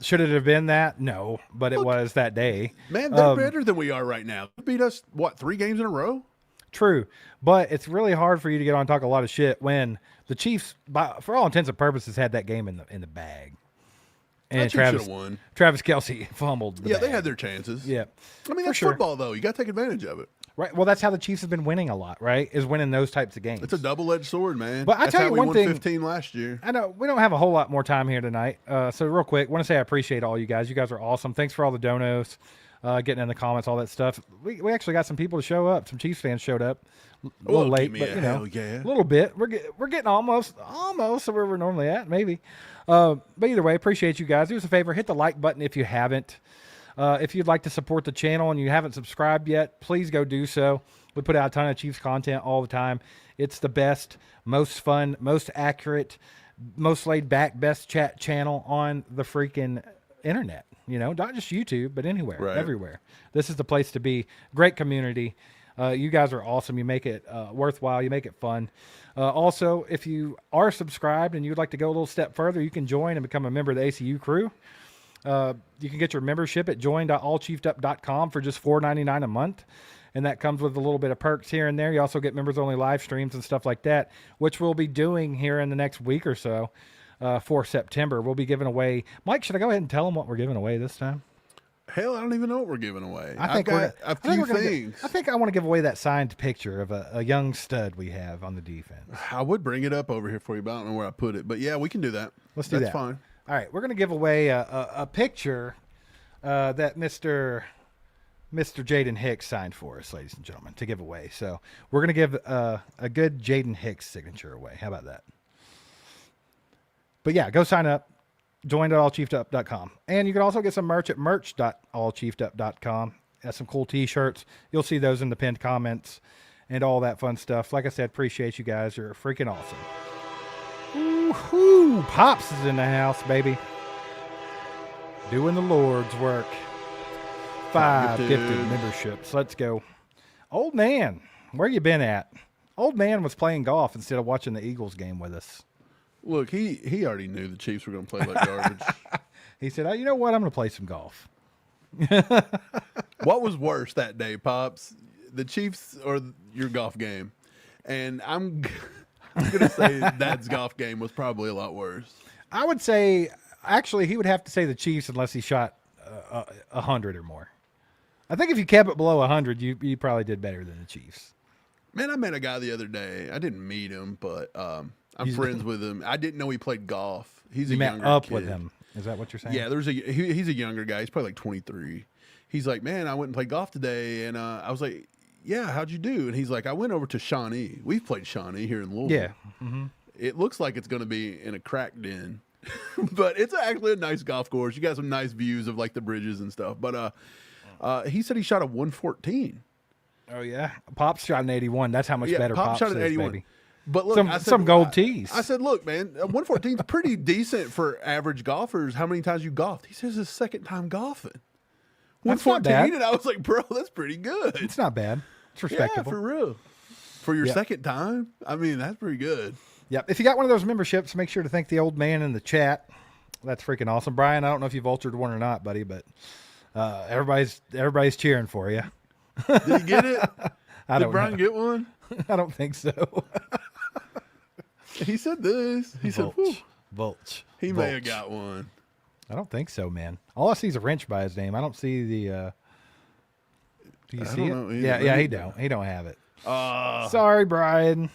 A: Should it have been that? No, but it was that day.
B: Man, they're better than we are right now. They beat us 3 games in a row?
A: True, but it's really hard for you to get on and talk a lot of shit when the Chiefs, for all intents and purposes, had that game in the bag. And
B: That team should've won.
A: Travis Kelce fumbled. The
B: Yeah, they
A: bag.
B: had their chances.
A: Yeah,
B: I mean
A: for
B: that's
A: sure.
B: football though. You got to take advantage of it.
A: Right. Well, that's how the Chiefs have been winning a lot. Right, is winning those types of games.
B: It's a double-edged sword, man.
A: But I
B: That's
A: tell
B: how
A: you
B: we
A: one
B: won
A: thing-
B: 15 last year.
A: I know we don't have a whole lot more time here tonight. So real quick, want to say I appreciate all you guys. You guys are awesome. Thanks for all the donos. getting in the comments, all that stuff. We actually got some people to show up. Some Chiefs fans showed up. A
B: Well,
A: little late,
B: give me
A: but
B: a
A: you know,
B: hell yeah.
A: a little bit. We're getting almost to where we're normally at, maybe. But either way, appreciate you guys. Do us a favor, hit the like button if you haven't. If you'd like to support the channel and you haven't subscribed yet, please go do so. We put out a ton of Chiefs content all the time. It's the best, most fun, most accurate, most laid back, best chat channel on the freaking internet. You know, not just YouTube, but anywhere,
B: Right.
A: everywhere. This is the place to be. Great community. You guys are awesome. You make it worthwhile. You make it fun. Also, if you are subscribed and you'd like to go a little step further, you can join and become a member of the ACU crew. You can get your membership at join.allchiefedup.com for just $4.99 a month. And that comes with a little bit of perks here and there. You also get members-only live streams and stuff like that, which we'll be doing here in the next week or so for September. We'll be giving away... Mike, should I go ahead and tell them what we're giving away this time?
B: Hell, I don't even know what we're giving away.
A: I think
B: I've got a few
A: we're gonna
B: things.
A: I think I want to give away that signed picture of a young stud we have on the defense.
B: I would bring it up over here for you, but I don't know where I put it. But yeah, we can do that.
A: Let's do
B: That's
A: that.
B: fine.
A: All right, we're going to give away a picture that Mr. Jaden Hicks signed for us, ladies and gentlemen, to give away. So we're going to give a good Jaden Hicks signature away. How about that? But yeah, go sign up. Join.allchiefedup.com. And you can also get some merch at merch.allchiefedup.com. Has some cool t-shirts. You'll see those in the pinned comments and all that fun stuff. Like I said, appreciate you guys. You're freaking awesome. Woo-hoo! Pops is in the house, baby. Doing the Lord's work. 5 gifted memberships. Let's go. Old man, where you been at? Old man was playing golf instead of watching the Eagles game with us.
B: Look, he already knew the Chiefs were going to play like garbage.
A: He said, "Oh, you know what? I'm going to play some golf."
B: What was worse that day, Pops? The Chiefs or your golf game? And I'm going to say Dad's golf game was probably a lot worse.
A: I would say, actually, he would have to say the Chiefs unless he shot 100 or more. I think if you kept it below 100, you probably did better than the Chiefs.
B: Man, I met a guy the other day. I didn't meet him, but I'm friends with him. I didn't know he played golf. He's
A: You
B: a
A: met
B: younger
A: up
B: kid.
A: with him. Is that what you're saying?
B: Yeah, he's a younger guy. He's probably like 23. He's like, man, I went and played golf today, and I was like, yeah, how'd you do? And he's like, I went over to Shawnee. We've played Shawnee here in Louisville.
A: Yeah. Mm-hmm.
B: It looks like it's going to be in a crack den, but it's actually a nice golf course. You got some nice views of like the bridges and stuff. But he said he shot a 114.
A: Oh yeah, Pops shot an 81. That's how much better Pops
B: shot an
A: is,
B: 81.
A: baby.
B: But look,
A: Some gold tees.
B: I said, look, man, 114 is pretty decent for average golfers. How many times you golfed? He says his second time golfing.
A: That's not
B: 114,
A: bad.
B: and I was like, bro, that's pretty good.
A: It's not bad. It's
B: Yeah,
A: respectable.
B: for real. For your
A: Yeah.
B: second time, I mean, that's pretty good.
A: Yep. If you got one of those memberships, make sure to thank the old man in the chat. That's freaking awesome, Brian. I don't know if you've altered one or not, buddy, but everybody's cheering for you.
B: Did he get it?
A: I
B: Did
A: don't
B: Brian
A: know.
B: get one?
A: I don't think so.
B: He said this. He said, "Whew."
A: Vulch.
B: He may have
A: Vulch.
B: got one.
A: I don't think so, man. All I see is a wrench by his name. I don't see the. Do you
B: I
A: see
B: don't
A: it?
B: know either,
A: Yeah,
B: but
A: yeah.
B: he-
A: He don't. He don't have it. Sorry, Brian.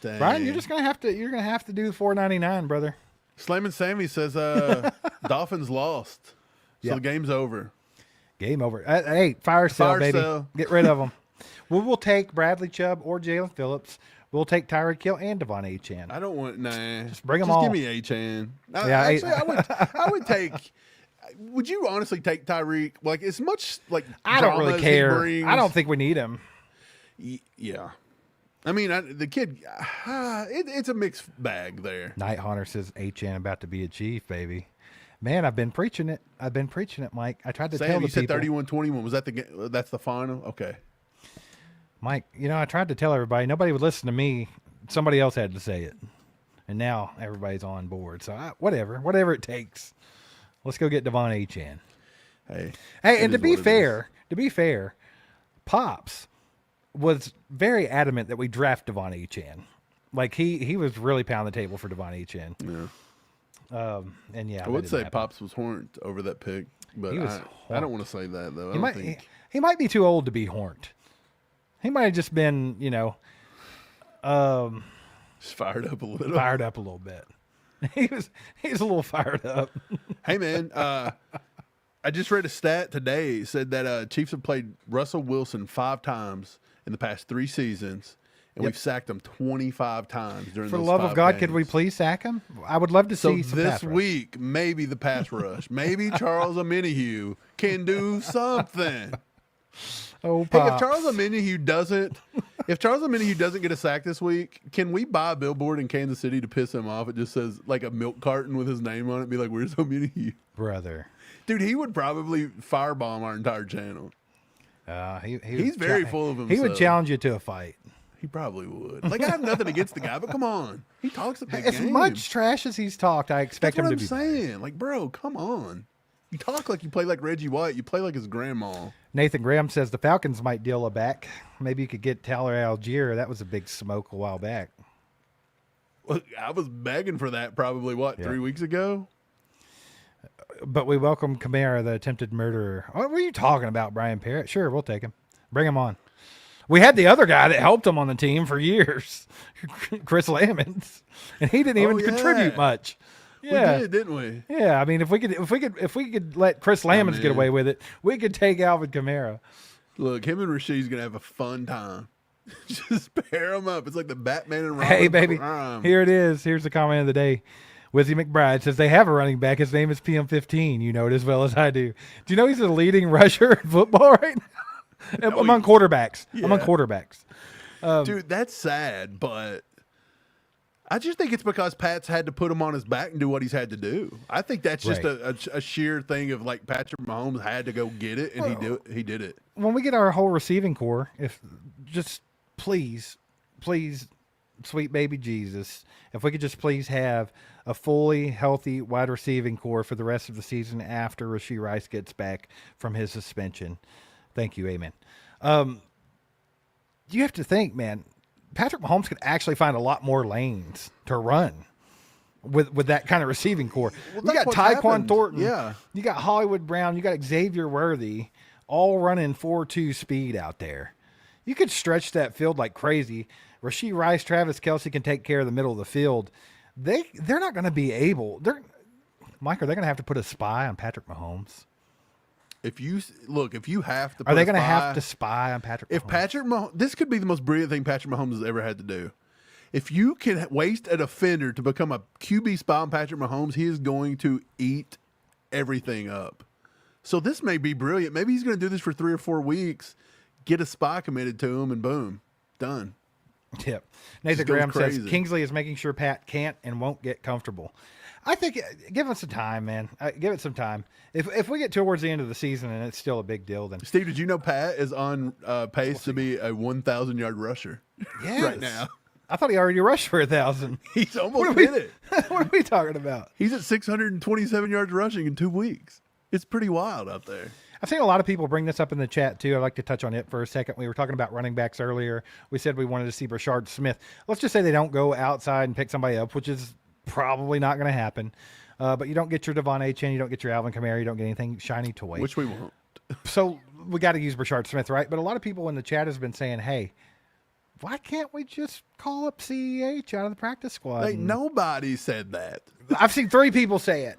B: Dang.
A: Brian, you're gonna have to do the $4.99, brother.
B: Slayman Sammy says Dolphins lost. So
A: Yeah.
B: the game's over.
A: Game over. Hey, fire sale,
B: Fire
A: baby.
B: sale.
A: Get rid of them. We'll take Bradley Chubb or Jalen Phillips. We'll take Tyreek Hill and Devon Achane.
B: I don't want Just
A: bring 'em
B: Just
A: all.
B: give me A-Chan.
A: Yeah,
B: Actually, I would take. Would you honestly take Tyreek? Like as much like
A: I don't
B: drama
A: really
B: as he
A: care.
B: brings?
A: I don't think we need him.
B: Yeah. I mean, the kid. It's a mixed bag there.
A: Night Haunter says Achane about to be a Chief, baby. Man, I've been preaching it. Mike. I tried to tell
B: Sam,
A: the
B: you said
A: people.
B: 31-21. Was that the game? That's the final? Okay.
A: Mike, I tried to tell everybody. Nobody would listen to me. Somebody else had to say it. And now everybody's on board. So whatever it takes. Let's go get Devon Achane.
B: Hey,
A: Hey, and
B: it
A: to
B: is
A: be
B: what it is.
A: fair, Pops was very adamant that we draft Devon Achane. Like he was really pounding the table for Devon Achane.
B: Yeah.
A: And yeah,
B: I
A: that
B: would
A: didn't
B: say
A: happen.
B: Pops was horned over that pick, but
A: He was
B: I don't want to say that though.
A: He might be too old to be horned. He might have just been,
B: just fired up a little.
A: fired up a little bit. He's a little fired up.
B: Hey man, I just read a stat today. It said that Chiefs have played Russell Wilson 5 times in the past 3 seasons, and we've sacked him 25 times during
A: For the
B: those
A: love
B: 5
A: of God,
B: games.
A: could we please sack him? I would love to
B: So
A: see some
B: this
A: pass rush.
B: week, maybe the pass rush, maybe Charles Omenihu can do something.
A: Oh,
B: Hey, if
A: Pops.
B: Charles Omenihu doesn't get a sack this week, can we buy a billboard in Kansas City to piss him off? It just says like a milk carton with his name on it. Be like, "Where's Omenihu?"
A: Brother.
B: Dude, he would probably firebomb our entire channel. He's very full of himself.
A: He would challenge you to a fight.
B: He probably would. Like, I have nothing against the guy, but come on, he talks a big
A: As
B: game.
A: much trash as he's talked, I expect
B: That's what
A: him
B: I'm
A: to be better.
B: saying. Like, bro, come on. You talk like you play like Reggie White. You play like his grandma.
A: Nathan Graham says the Falcons might deal a back. Maybe you could get Tyler Algier. That was a big smoke a while back.
B: Look, I was begging for that probably, 3 weeks ago?
A: But we welcome Kamara, the attempted murderer. What were you talking about, Brian Parrott? Sure, we'll take him. Bring him on. We had the other guy that helped him on the team for years, Chris Lamons, and he didn't even contribute much. Yeah,
B: We did, didn't we?
A: yeah. I mean, if we could let Chris Lamons get
B: man.
A: away with it, we could take Alvin Kamara.
B: Look, him and Rashid's going to have a fun time. Just pair them up. It's like the Batman and Robin.
A: Hey, baby,
B: crime.
A: here it is. Here's the comment of the day. Wizzy McBride says they have a running back. His name is PM15. You know it as well as I do. Do you know he's the leading rusher in football right now? Among quarterbacks. Among
B: Yeah.
A: quarterbacks.
B: Dude, that's sad, but I just think it's because Pat's had to put him on his back and do what he's had to do. I think that's just
A: Right.
B: a sheer thing of like Patrick Mahomes had to go get it, and he did it.
A: When we get our whole receiving core, if just please, sweet baby Jesus, if we could just please have a fully healthy wide receiving core for the rest of the season after Rashee Rice gets back from his suspension. Thank you. Amen. You have to think, man, Patrick Mahomes could actually find a lot more lanes to run with that kind of receiving core.
B: Well,
A: You got
B: that's what
A: Tyquan
B: happened.
A: Thornton.
B: Yeah.
A: You got Hollywood Brown. You got Xavier Worthy all running 4.2 speed out there. You could stretch that field like crazy. Rashee Rice, Travis Kelce can take care of the middle of the field. They're not going to be able. Mike, are they going to have to put a spy on Patrick Mahomes?
B: If you have to,
A: Are they going to have to spy on Patrick Mahomes?
B: If Patrick Mahomes, this could be the most brilliant thing Patrick Mahomes has ever had to do. If you can waste a defender to become a QB spy on Patrick Mahomes, he is going to eat everything up. So this may be brilliant. Maybe he's going to do this for 3 or 4 weeks, get a spy committed to him, and boom, done.
A: Yep. Nathan
B: Just goes
A: Graham says
B: crazy.
A: Kingsley is making sure Pat can't and won't get comfortable. I think give it some time, man. Give it some time. If we get towards the end of the season and it's still a big deal, then
B: Steve, did you know Pat is on pace to be a 1,000-yard rusher
A: yes.
B: right now?
A: I thought he already rushed for 1,000.
B: He's almost hit it.
A: What are we talking about?
B: He's at 627 yards rushing in 2 weeks. It's pretty wild out there.
A: I've seen a lot of people bring this up in the chat too. I'd like to touch on it for a second. We were talking about running backs earlier. We said we wanted to see Brashard Smith. Let's just say they don't go outside and pick somebody up, which is probably not going to happen. But you don't get your Devon Achane, you don't get your Alvin Kamara, you don't get anything shiny toy.
B: Which we won't.
A: So we got to use Brashard Smith, right? But a lot of people in the chat has been saying, hey, why can't we just call up CEH out of the practice squad?
B: Like, nobody said that.
A: I've seen 3 people say it.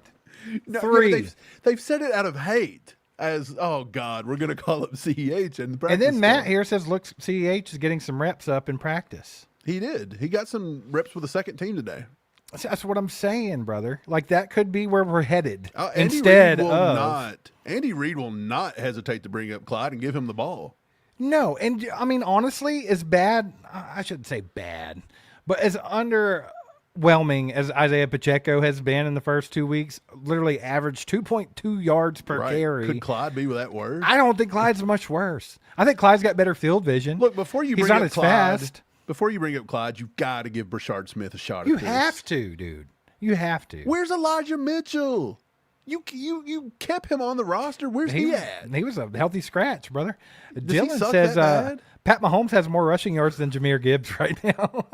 B: No,
A: 3.
B: yeah, but they've said it out of hate. As, oh, God, we're going to call up CEH in the practice.
A: And then Matt
B: squad.
A: here says, look, CEH is getting some reps up in practice.
B: He did. He got some reps with the second team today.
A: That's what I'm saying, brother. Like, that could be where we're headed.
B: Andy
A: Instead
B: Reid will
A: of
B: Andy Reid will not hesitate to bring up Clyde and give him the ball.
A: No, and I mean, honestly, as bad, I shouldn't say bad, but as underwhelming as Isaiah Pacheco has been in the first 2 weeks, literally averaged 2.2 yards per carry.
B: Could Clyde be with that word?
A: I don't think Clyde's much worse. I think Clyde's got better field vision.
B: Look, before you
A: He's
B: bring
A: not
B: up
A: as
B: Clyde,
A: fast.
B: Before you bring up Clyde, you've got to give Brashard Smith a shot
A: You
B: at this.
A: have to, dude. You have to.
B: Where's Elijah Mitchell? You kept him on the roster. Where's he at?
A: He was a healthy scratch, brother.
B: he
A: Dylan
B: suck
A: says
B: that bad?
A: Pat Mahomes has more rushing yards than Jahmyr Gibbs right now.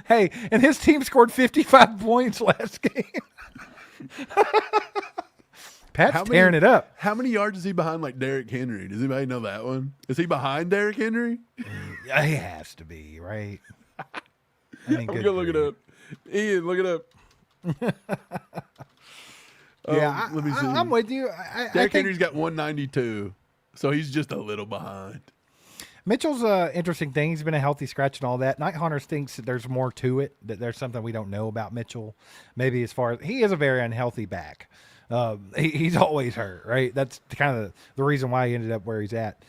A: Hey, and his team scored 55 points last game. Pat's tearing it up.
B: How many yards is he behind like Derrick Henry? Does anybody know that one? Is he behind Derrick Henry?
A: Yeah, he has to be, right? I mean,
B: I'm going to look it up. Ian, look it up.
A: Yeah,
B: let me see.
A: I'm with you. I
B: Derrick
A: think
B: Henry's got 192, so he's just a little behind.
A: Mitchell's an interesting thing. He's been a healthy scratch and all that. Night Hunters thinks that there's more to it, that there's something we don't know about Mitchell. Maybe as far as he is a very unhealthy back. He's always hurt, right? That's kind of the reason why he ended up where he's at.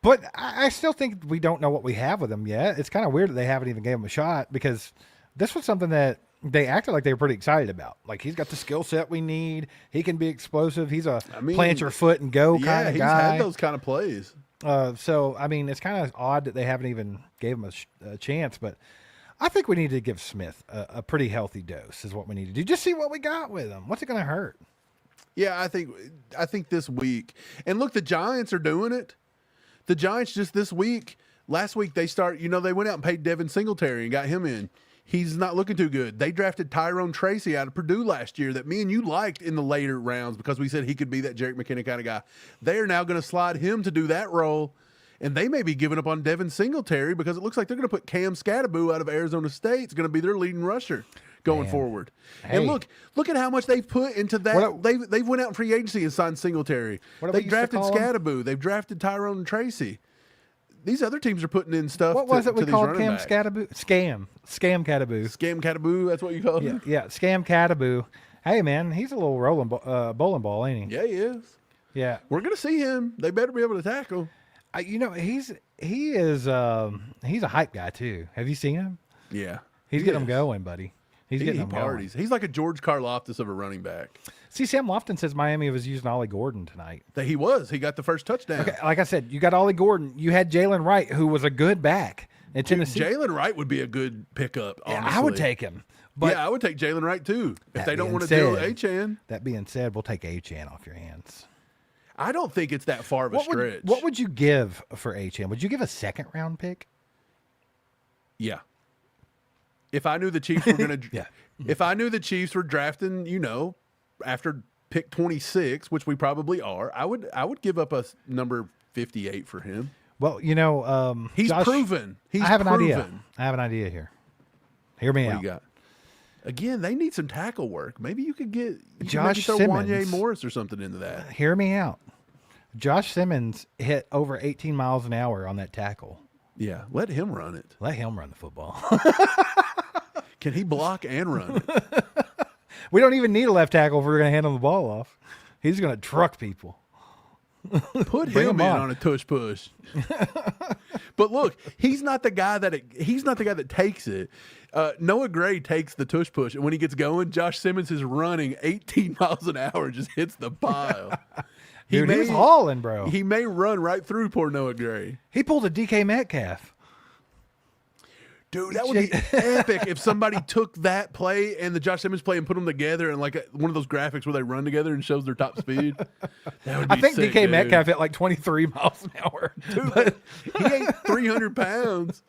A: But I still think we don't know what we have with him yet. It's kind of weird that they haven't even gave him a shot because this was something that they acted like they were pretty excited about. Like, he's got the skill set we need. He can be explosive. He's a plant your foot and go kind of
B: he's
A: guy.
B: had those kind of plays.
A: So, I mean, it's kind of odd that they haven't even gave him a chance, but I think we need to give Smith a pretty healthy dose is what we need to do. Just see what we got with him. What's it going to hurt?
B: Yeah, I think this week. And look, the Giants are doing it. The Giants just this week, last week they went out and paid Devin Singletary and got him in. He's not looking too good. They drafted Tyrone Tracy out of Purdue last year that me and you liked in the later rounds because we said he could be that Jerick McKinnon kind of guy. They are now going to slide him to do that role, and they may be giving up on Devin Singletary because it looks like they're going to put Cam Scatteraboo out of Arizona State. It's going to be their leading rusher going forward.
A: Hey.
B: And look at how much they've put into that. They've went out in free agency and signed Singletary. They drafted Scatteraboo. They've drafted Tyrone Tracy. These other teams are putting in stuff.
A: What was it we called Cam
B: backs.
A: Scatteraboo? Scam Cattaboo.
B: Scam Cattaboo, that's what you call him?
A: Yeah, Scam Cattaboo. Hey, man, he's a little rolling bowling ball, ain't he?
B: Yeah, he is.
A: Yeah.
B: We're going to see him. They better be able to tackle.
A: He is a hype guy, too. Have you seen him?
B: Yeah.
A: He's getting them going, buddy. He's getting them
B: parties. He's like a George Karlaftis of a running back.
A: See, Sam Lofton says Miami was using Ollie Gordon tonight.
B: That he was. He got the first touchdown.
A: Okay, like I said, you got Ollie Gordon. You had Jalen Wright, who was a good back in Tennessee.
B: Jalen Wright would be a good pickup, honestly.
A: I would take him. But
B: yeah, I would take Jalen Wright, too, if they don't want to
A: being
B: deal with
A: said-
B: Achane.
A: That being said, we'll take Achane off your hands.
B: I don't think it's that far of a stretch.
A: What would you give for Achane? Would you give a second-round pick?
B: Yeah. If I knew the Chiefs were going to
A: Yeah.
B: If I knew the Chiefs were drafting, after pick 26, which we probably are, I would give up a number 58 for him.
A: Well,
B: He's
A: Josh,
B: proven. He's
A: I have an
B: proven.
A: idea. I have an idea here. Hear me
B: What
A: out.
B: do you got? Again, they need some tackle work. Maybe you could get
A: Josh
B: throw
A: Simmons.
B: Wanye Morris or something into that.
A: Hear me out. Josh Simmons hit over 18 miles an hour on that tackle.
B: Yeah, let him run it.
A: Let him run the football.
B: Can he block and run it?
A: We don't even need a left tackle if we're going to hand him the ball off. He's going to truck people.
B: Put
A: Bring
B: him
A: him
B: in
A: on.
B: on a tush push. But look, he's not the guy that takes it. Noah Gray takes the tush push, and when he gets going, Josh Simmons is running 18 miles an hour, just hits the pile.
A: He was hauling, bro.
B: He may run right through poor Noah Gray.
A: He pulled a DK Metcalf.
B: Dude, that would be epic if somebody took that play and the Josh Simmons play and put them together in like one of those graphics where they run together and shows their top speed. That would be
A: I think
B: sick,
A: DK
B: dude.
A: Metcalf hit like 23 miles an hour.
B: Dude, he ain't 300 pounds.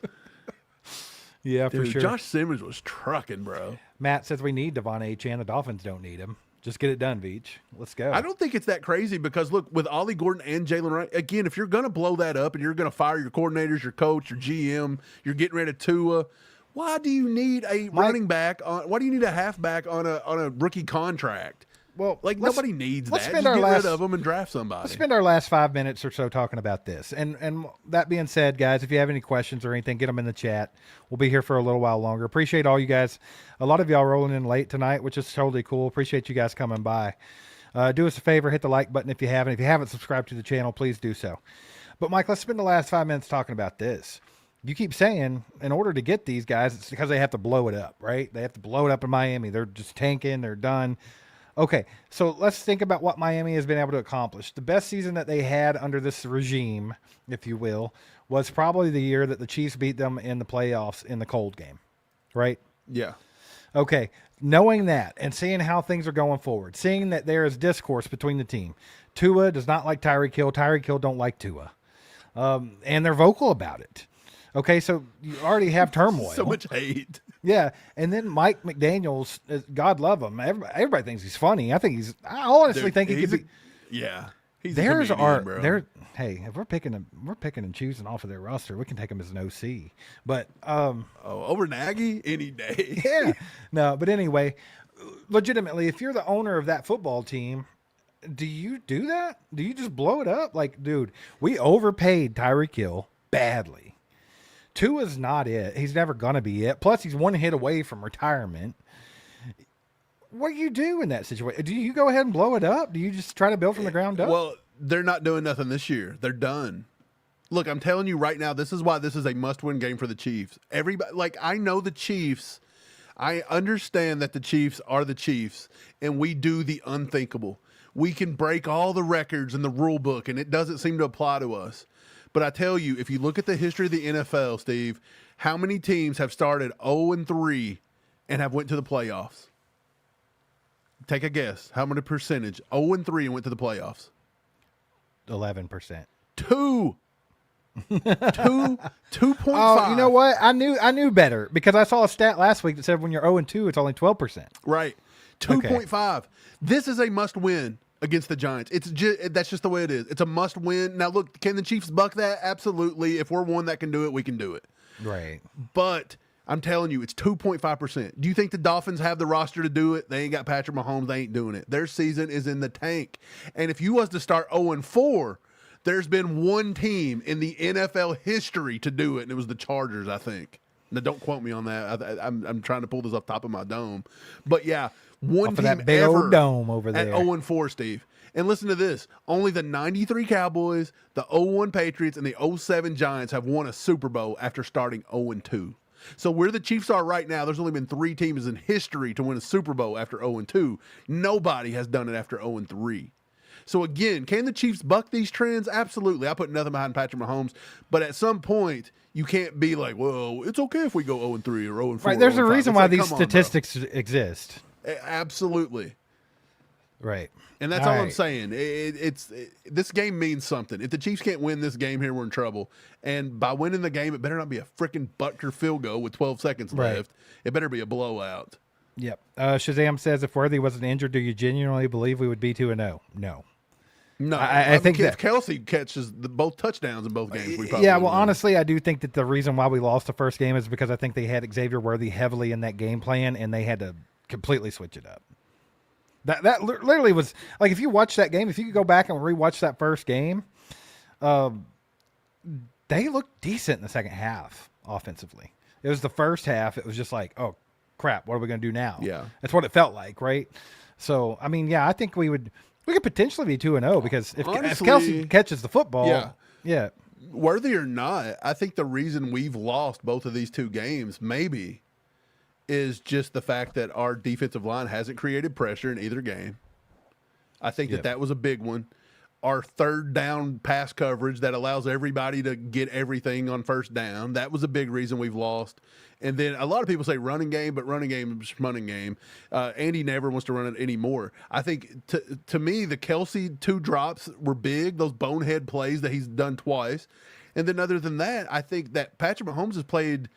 A: Yeah, for
B: Dude,
A: sure.
B: Josh Simmons was trucking, bro.
A: Matt says we need Devon Achane. The Dolphins don't need him. Just get it done, Veach. Let's go.
B: I don't think it's that crazy because, look, with Ollie Gordon and Jalen Wright, again, if you're going to blow that up and you're going to fire your coordinators, your coach, your GM, you're getting rid of Tua, why do you need a running back? Why do you need a halfback on a rookie contract?
A: Well,
B: Like, nobody needs that.
A: let's
B: Just
A: spend
B: get
A: our
B: rid of them and draft somebody.
A: Let's spend our last 5 minutes or so talking about this. And that being said, guys, if you have any questions or anything, get them in the chat. We'll be here for a little while longer. Appreciate all you guys. A lot of y'all rolling in late tonight, which is totally cool. Appreciate you guys coming by. Do us a favor, hit the like button if you haven't. If you haven't subscribed to the channel, please do so. But, Mike, let's spend the last 5 minutes talking about this. You keep saying in order to get these guys, it's because they have to blow it up, right? They have to blow it up in Miami. They're just tanking. They're done. Okay, so let's think about what Miami has been able to accomplish. The best season that they had under this regime, if you will, was probably the year that the Chiefs beat them in the playoffs in the cold game, right?
B: Yeah.
A: Okay, knowing that and seeing how things are going forward, seeing that there is discourse between the team. Tua does not like Tyreek Hill. Tyreek Hill don't like Tua. And they're vocal about it. Okay, so you already have turmoil.
B: So much hate.
A: Yeah, and then Mike McDaniels, God love him. Everybody thinks he's funny. I honestly
B: Dude,
A: think he could be.
B: Yeah. He's
A: There's
B: a comedian,
A: our
B: bro.
A: there. Hey, if we're picking and choosing off of their roster, we can take him as an OC. But
B: over Nagy any day.
A: yeah, no. But anyway, legitimately, if you're the owner of that football team, do you do that? Do you just blow it up? Like, dude, we overpaid Tyreek Hill badly. Tua's not it. He's never going to be it. Plus, he's one hit away from retirement. What do you do in that situation? Do you go ahead and blow it up? Do you just try to build from the ground up?
B: Well, they're not doing nothing this year. They're done. Look, I'm telling you right now, this is why this is a must-win game for the Chiefs. Everybody, like, I know the Chiefs. I understand that the Chiefs are the Chiefs, and we do the unthinkable. We can break all the records in the rule book, and it doesn't seem to apply to us. But I tell you, if you look at the history of the NFL, Steve, how many teams have started 0-3 and have went to the playoffs? Take a guess. How many percentage? 0-3 and went to the playoffs.
A: 11%.
B: 2.5.
A: Oh, you know what? I knew better because I saw a stat last week that said when you're 0-2, it's only 12%.
B: Right. 2.5. This is a must-win against the Giants. That's just the way it is. It's a must-win. Now, look, can the Chiefs buck that? Absolutely. If we're one that can do it, we can do it.
A: Right.
B: But I'm telling you, it's 2.5%. Do you think the Dolphins have the roster to do it? They ain't got Patrick Mahomes. They ain't doing it. Their season is in the tank. And if you was to start 0-4, there's been one team in the NFL history to do it, and it was the Chargers, I think. Now, don't quote me on that. I'm trying to pull this off top of my dome. But, yeah, one
A: Off
B: team
A: of that big
B: ever
A: old dome over there.
B: at 0-4, Steve. And listen to this. Only the 93 Cowboys, the 0-1 Patriots, and the 0-7 Giants have won a Super Bowl after starting 0-2. So where the Chiefs are right now, there's only been 3 teams in history to win a Super Bowl after 0-2. Nobody has done it after 0-3. So again, can the Chiefs buck these trends? Absolutely. I put nothing behind Patrick Mahomes. But at some point, you can't be like, well, it's okay if we go 0-3 or 0-4.
A: Right. There's a
B: 0-5.
A: reason
B: It's
A: why
B: like,
A: these
B: come on, bro.
A: statistics exist.
B: Absolutely.
A: Right.
B: And that's all I'm
A: right.
B: saying. This game means something. If the Chiefs can't win this game here, we're in trouble. And by winning the game, it better not be a freaking Butker field goal with 12 seconds
A: Right.
B: left. It better be a blowout.
A: Yep. Shazam says, if Worthy wasn't injured, do you genuinely believe we would be 2-0? No.
B: No,
A: I think
B: if
A: that-
B: Kelsey catches both touchdowns in both games, we probably
A: Yeah, well,
B: win.
A: honestly, I do think that the reason why we lost the first game is because I think they had Xavier Worthy heavily in that game plan, and they had to completely switch it up. That literally was like, if you watch that game, if you could go back and rewatch that first game, they looked decent in the second half offensively. It was the first half. It was just like, oh crap, what are we going to do now?
B: Yeah.
A: That's what it felt like, right? So, I mean, yeah, I think we could potentially be 2-0 because if
B: Honestly,
A: Kelsey catches the football,
B: yeah. Worthy or not, I think the reason we've lost both of these 2 games maybe is just the fact that our defensive line hasn't created pressure in either game. I think that was a big one. Our third down pass coverage that allows everybody to get everything on first down, that was a big reason we've lost. And then a lot of people say running game, but running game is running game. Andy never wants to run it anymore. I think, to me, the Kelsey 2 drops were big, those bonehead plays that he's done twice. And then other than that, I think that Patrick Mahomes has played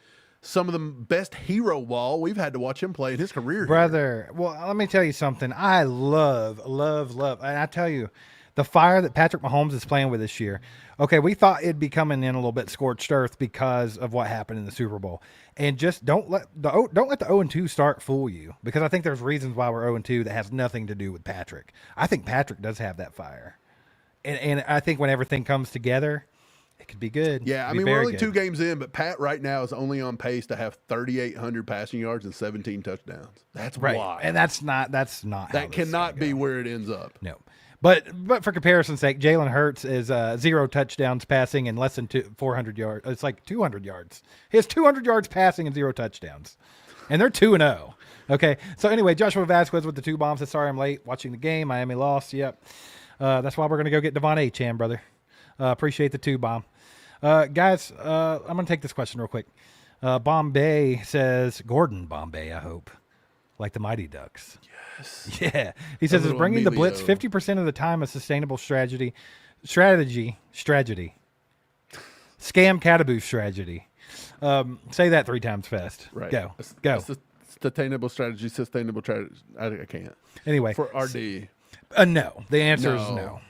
B: some of the best hero ball we've had to watch him play in his career.
A: brother. Well, let me tell you something. I love, and I tell you, the fire that Patrick Mahomes is playing with this year. Okay, we thought it'd be coming in a little bit scorched earth because of what happened in the Super Bowl, and just don't let the 0-2 start fool you, because I think there's reasons why we're 0-2 that has nothing to do with Patrick. I think Patrick does have that fire, and I think when everything comes together, it could be good.
B: Yeah, I mean, we're only 2 games in, but Pat right now is only on pace to have 3,800 passing yards and 17 touchdowns. That's
A: right,
B: why.
A: and that's not. How
B: That
A: this is
B: cannot
A: gonna
B: be
A: go.
B: where it ends up.
A: No. But for comparison's sake, Jalen Hurts is 0 touchdowns passing and less than 400 yards. It's like 200 yards. He has 200 yards passing and 0 touchdowns. And they're 2-0. Okay. So anyway, Joshua Vasquez with the 2 bombs. Says, sorry I'm late watching the game. Miami lost. Yep. That's why we're going to go get Devon Achane, brother. Appreciate the 2 bomb. Guys, I'm going to take this question real quick. Bombay says, Gordon Bombay, I hope. Like the Mighty Ducks. Yes. Yeah. He says, is
B: little
A: bringing the blitz
B: Emilio.
A: 50% of the time a sustainable strategy. Scam cataboo strategy. Say that 3 times fast.
B: Right.
A: Go.
B: Sustainable strategy, sustainable strategy. I can't.
A: Anyway.
B: For RD.
A: No. The answer is no.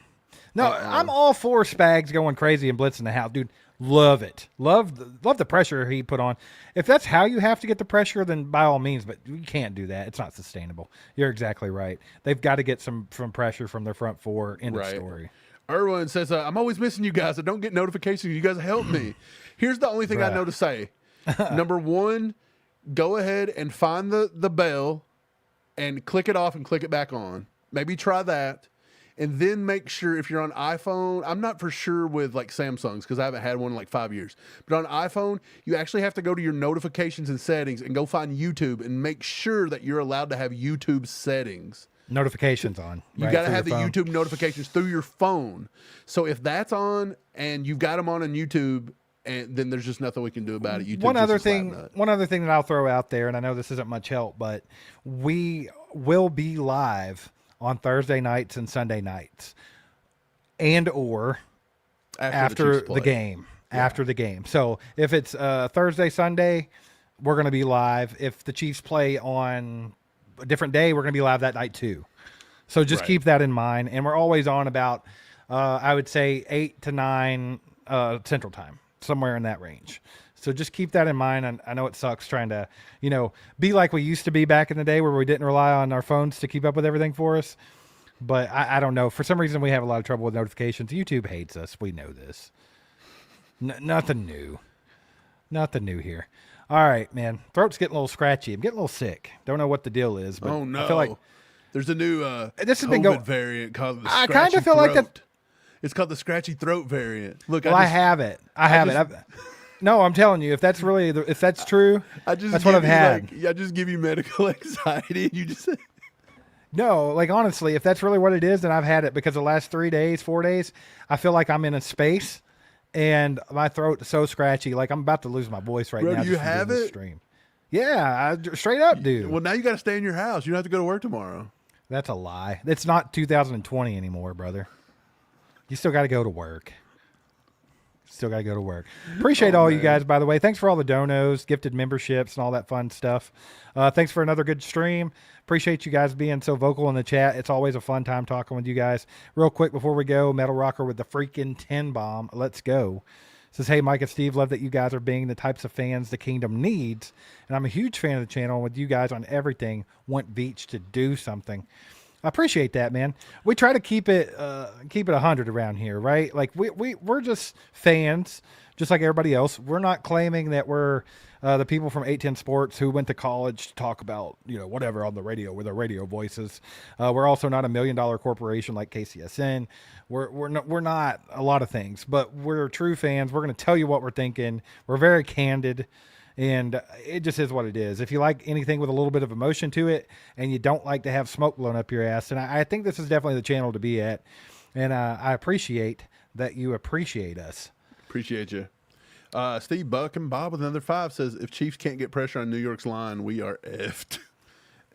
A: No, I'm all for Spags going crazy and blitzing the house, dude. Love it. Love the pressure he put on. If that's how you have to get the pressure, then by all means. But you can't do that. It's not sustainable. You're exactly right. They've got to get some pressure from their front four. End of story.
B: Erwin says, I'm always missing you guys. I don't get notifications. You guys help me. Here's the only thing I know to say. Number one, go ahead and find the bell and click it off and click it back on. Maybe try that. And then make sure if you're on iPhone, I'm not for sure with like Samsung's because I haven't had one in like 5 years. But on iPhone, you actually have to go to your notifications and settings and go find YouTube and make sure that you're allowed to have YouTube settings.
A: Notifications on.
B: You got to have the YouTube notifications through your phone. So if that's on and you've got them on YouTube, and then there's just nothing we can do about it. YouTube
A: one other thing that I'll throw out there, and I know this isn't much help, but we will be live on Thursday nights and Sunday nights, and or after the game. Yeah. After the game. So if it's Thursday, Sunday, we're going to be live. If the Chiefs play on a different day, we're going to be live that night too. So just keep that in mind. And we're always on about, I would say 8 to 9 Central Time, somewhere in that range. So just keep that in mind. I know it sucks trying to, be like we used to be back in the day where we didn't rely on our phones to keep up with everything for us. But I don't know. For some reason, we have a lot of trouble with notifications. YouTube hates us. We know this. Nothing new. Nothing new here. All right, man. Throat's getting a little scratchy. I'm getting a little sick. Don't know what the deal is. But
B: oh, no.
A: I feel like
B: there's a new
A: this has
B: COVID
A: been going
B: variant called the
A: I
B: scratchy
A: kind of feel
B: throat.
A: like that.
B: It's called the scratchy throat variant. Look,
A: Well, I have it. I have it. No, I'm telling you, if that's really, if that's true, that's what I've had.
B: I just give you medical anxiety, and you just.
A: No, like honestly, if that's really what it is, then I've had it because the last 3 days, 4 days, I feel like I'm in a space, and my throat is so scratchy, like I'm about to lose my voice right now.
B: Bro, do you have it?
A: Stream. Yeah, straight up, dude.
B: Well, now you got to stay in your house. You don't have to go to work tomorrow.
A: That's a lie. It's not 2020 anymore, brother. You still got to go to work. Still got to go to work. Appreciate all you guys, by the way. Thanks for all the donos, gifted memberships, and all that fun stuff. Thanks for another good stream. Appreciate you guys being so vocal in the chat. It's always a fun time talking with you guys. Real quick before we go, Metal Rocker with the freaking 10 bomb. Let's go. Says, hey, Mike and Steve, love that you guys are being the types of fans the kingdom needs. And I'm a huge fan of the channel with you guys on everything. Want Beach to do something. I appreciate that, man. We try to keep it 100 around here, right? Like we're just fans, just like everybody else. We're not claiming that we're the people from 810 Sports who went to college to talk about whatever on the radio with our radio voices. We're also not $1 million corporation like KCSN. We're not a lot of things, but we're true fans. We're going to tell you what we're thinking. We're very candid. And it just is what it is. If you like anything with a little bit of emotion to it and you don't like to have smoke blown up your ass, and I think this is definitely the channel to be at. And I appreciate that you appreciate us.
B: Appreciate you. Steve Buck and Bob with another 5 says, if Chiefs can't get pressure on New York's line, we are effed.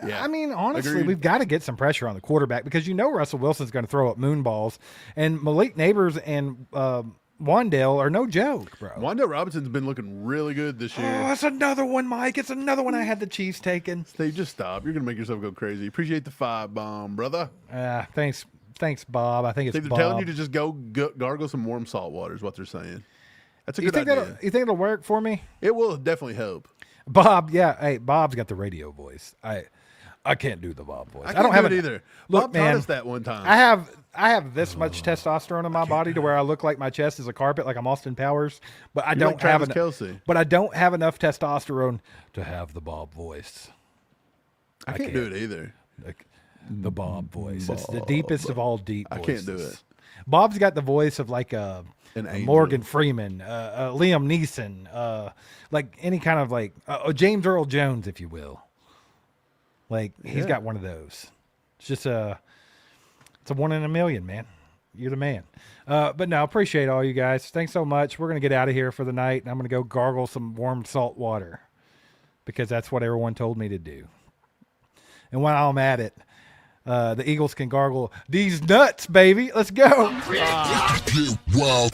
A: Yeah, I mean, honestly, we've got to get some pressure on the quarterback because Russell Wilson's going to throw up moon balls. And Malik Neighbors and Wandale are no joke, bro.
B: Wandale Robinson's been looking really good this year.
A: Oh, it's another one, Mike. It's another one I had the Chiefs taken.
B: Steve, just stop. You're going to make yourself go crazy. Appreciate the 5 bomb, brother.
A: Thanks, Bob. I think it's
B: Steve,
A: Bob.
B: they're telling you to just go gargle some warm salt water is what they're saying. That's a good idea.
A: You think it'll work for me?
B: It will definitely help.
A: Bob, yeah. Hey, Bob's got the radio voice. I can't do the Bob voice.
B: I don't have it either.
A: Look,
B: Bob
A: man,
B: taught us that one time.
A: I have this much testosterone in my body to where I look like my chest is a carpet, like I'm Austin Powers. But I don't have enough.
B: Kelsey.
A: But I don't have enough testosterone to have the Bob voice.
B: I can't do it either.
A: The Bob voice. It's the deepest of all deep voices.
B: I can't do it.
A: Bob's got the voice of like a Morgan Freeman, Liam Neeson, like any kind of like James Earl Jones, if you will. Like he's got one of those. It's just it's a 1 in a million, man. You're the man. But no, appreciate all you guys. Thanks so much. We're gonna get out of here for the night, and I'm gonna go gargle some warm salt water because that's what everyone told me to do. And while I'm at it, the Eagles can gargle these nuts, baby. Let's go.
E: Wow.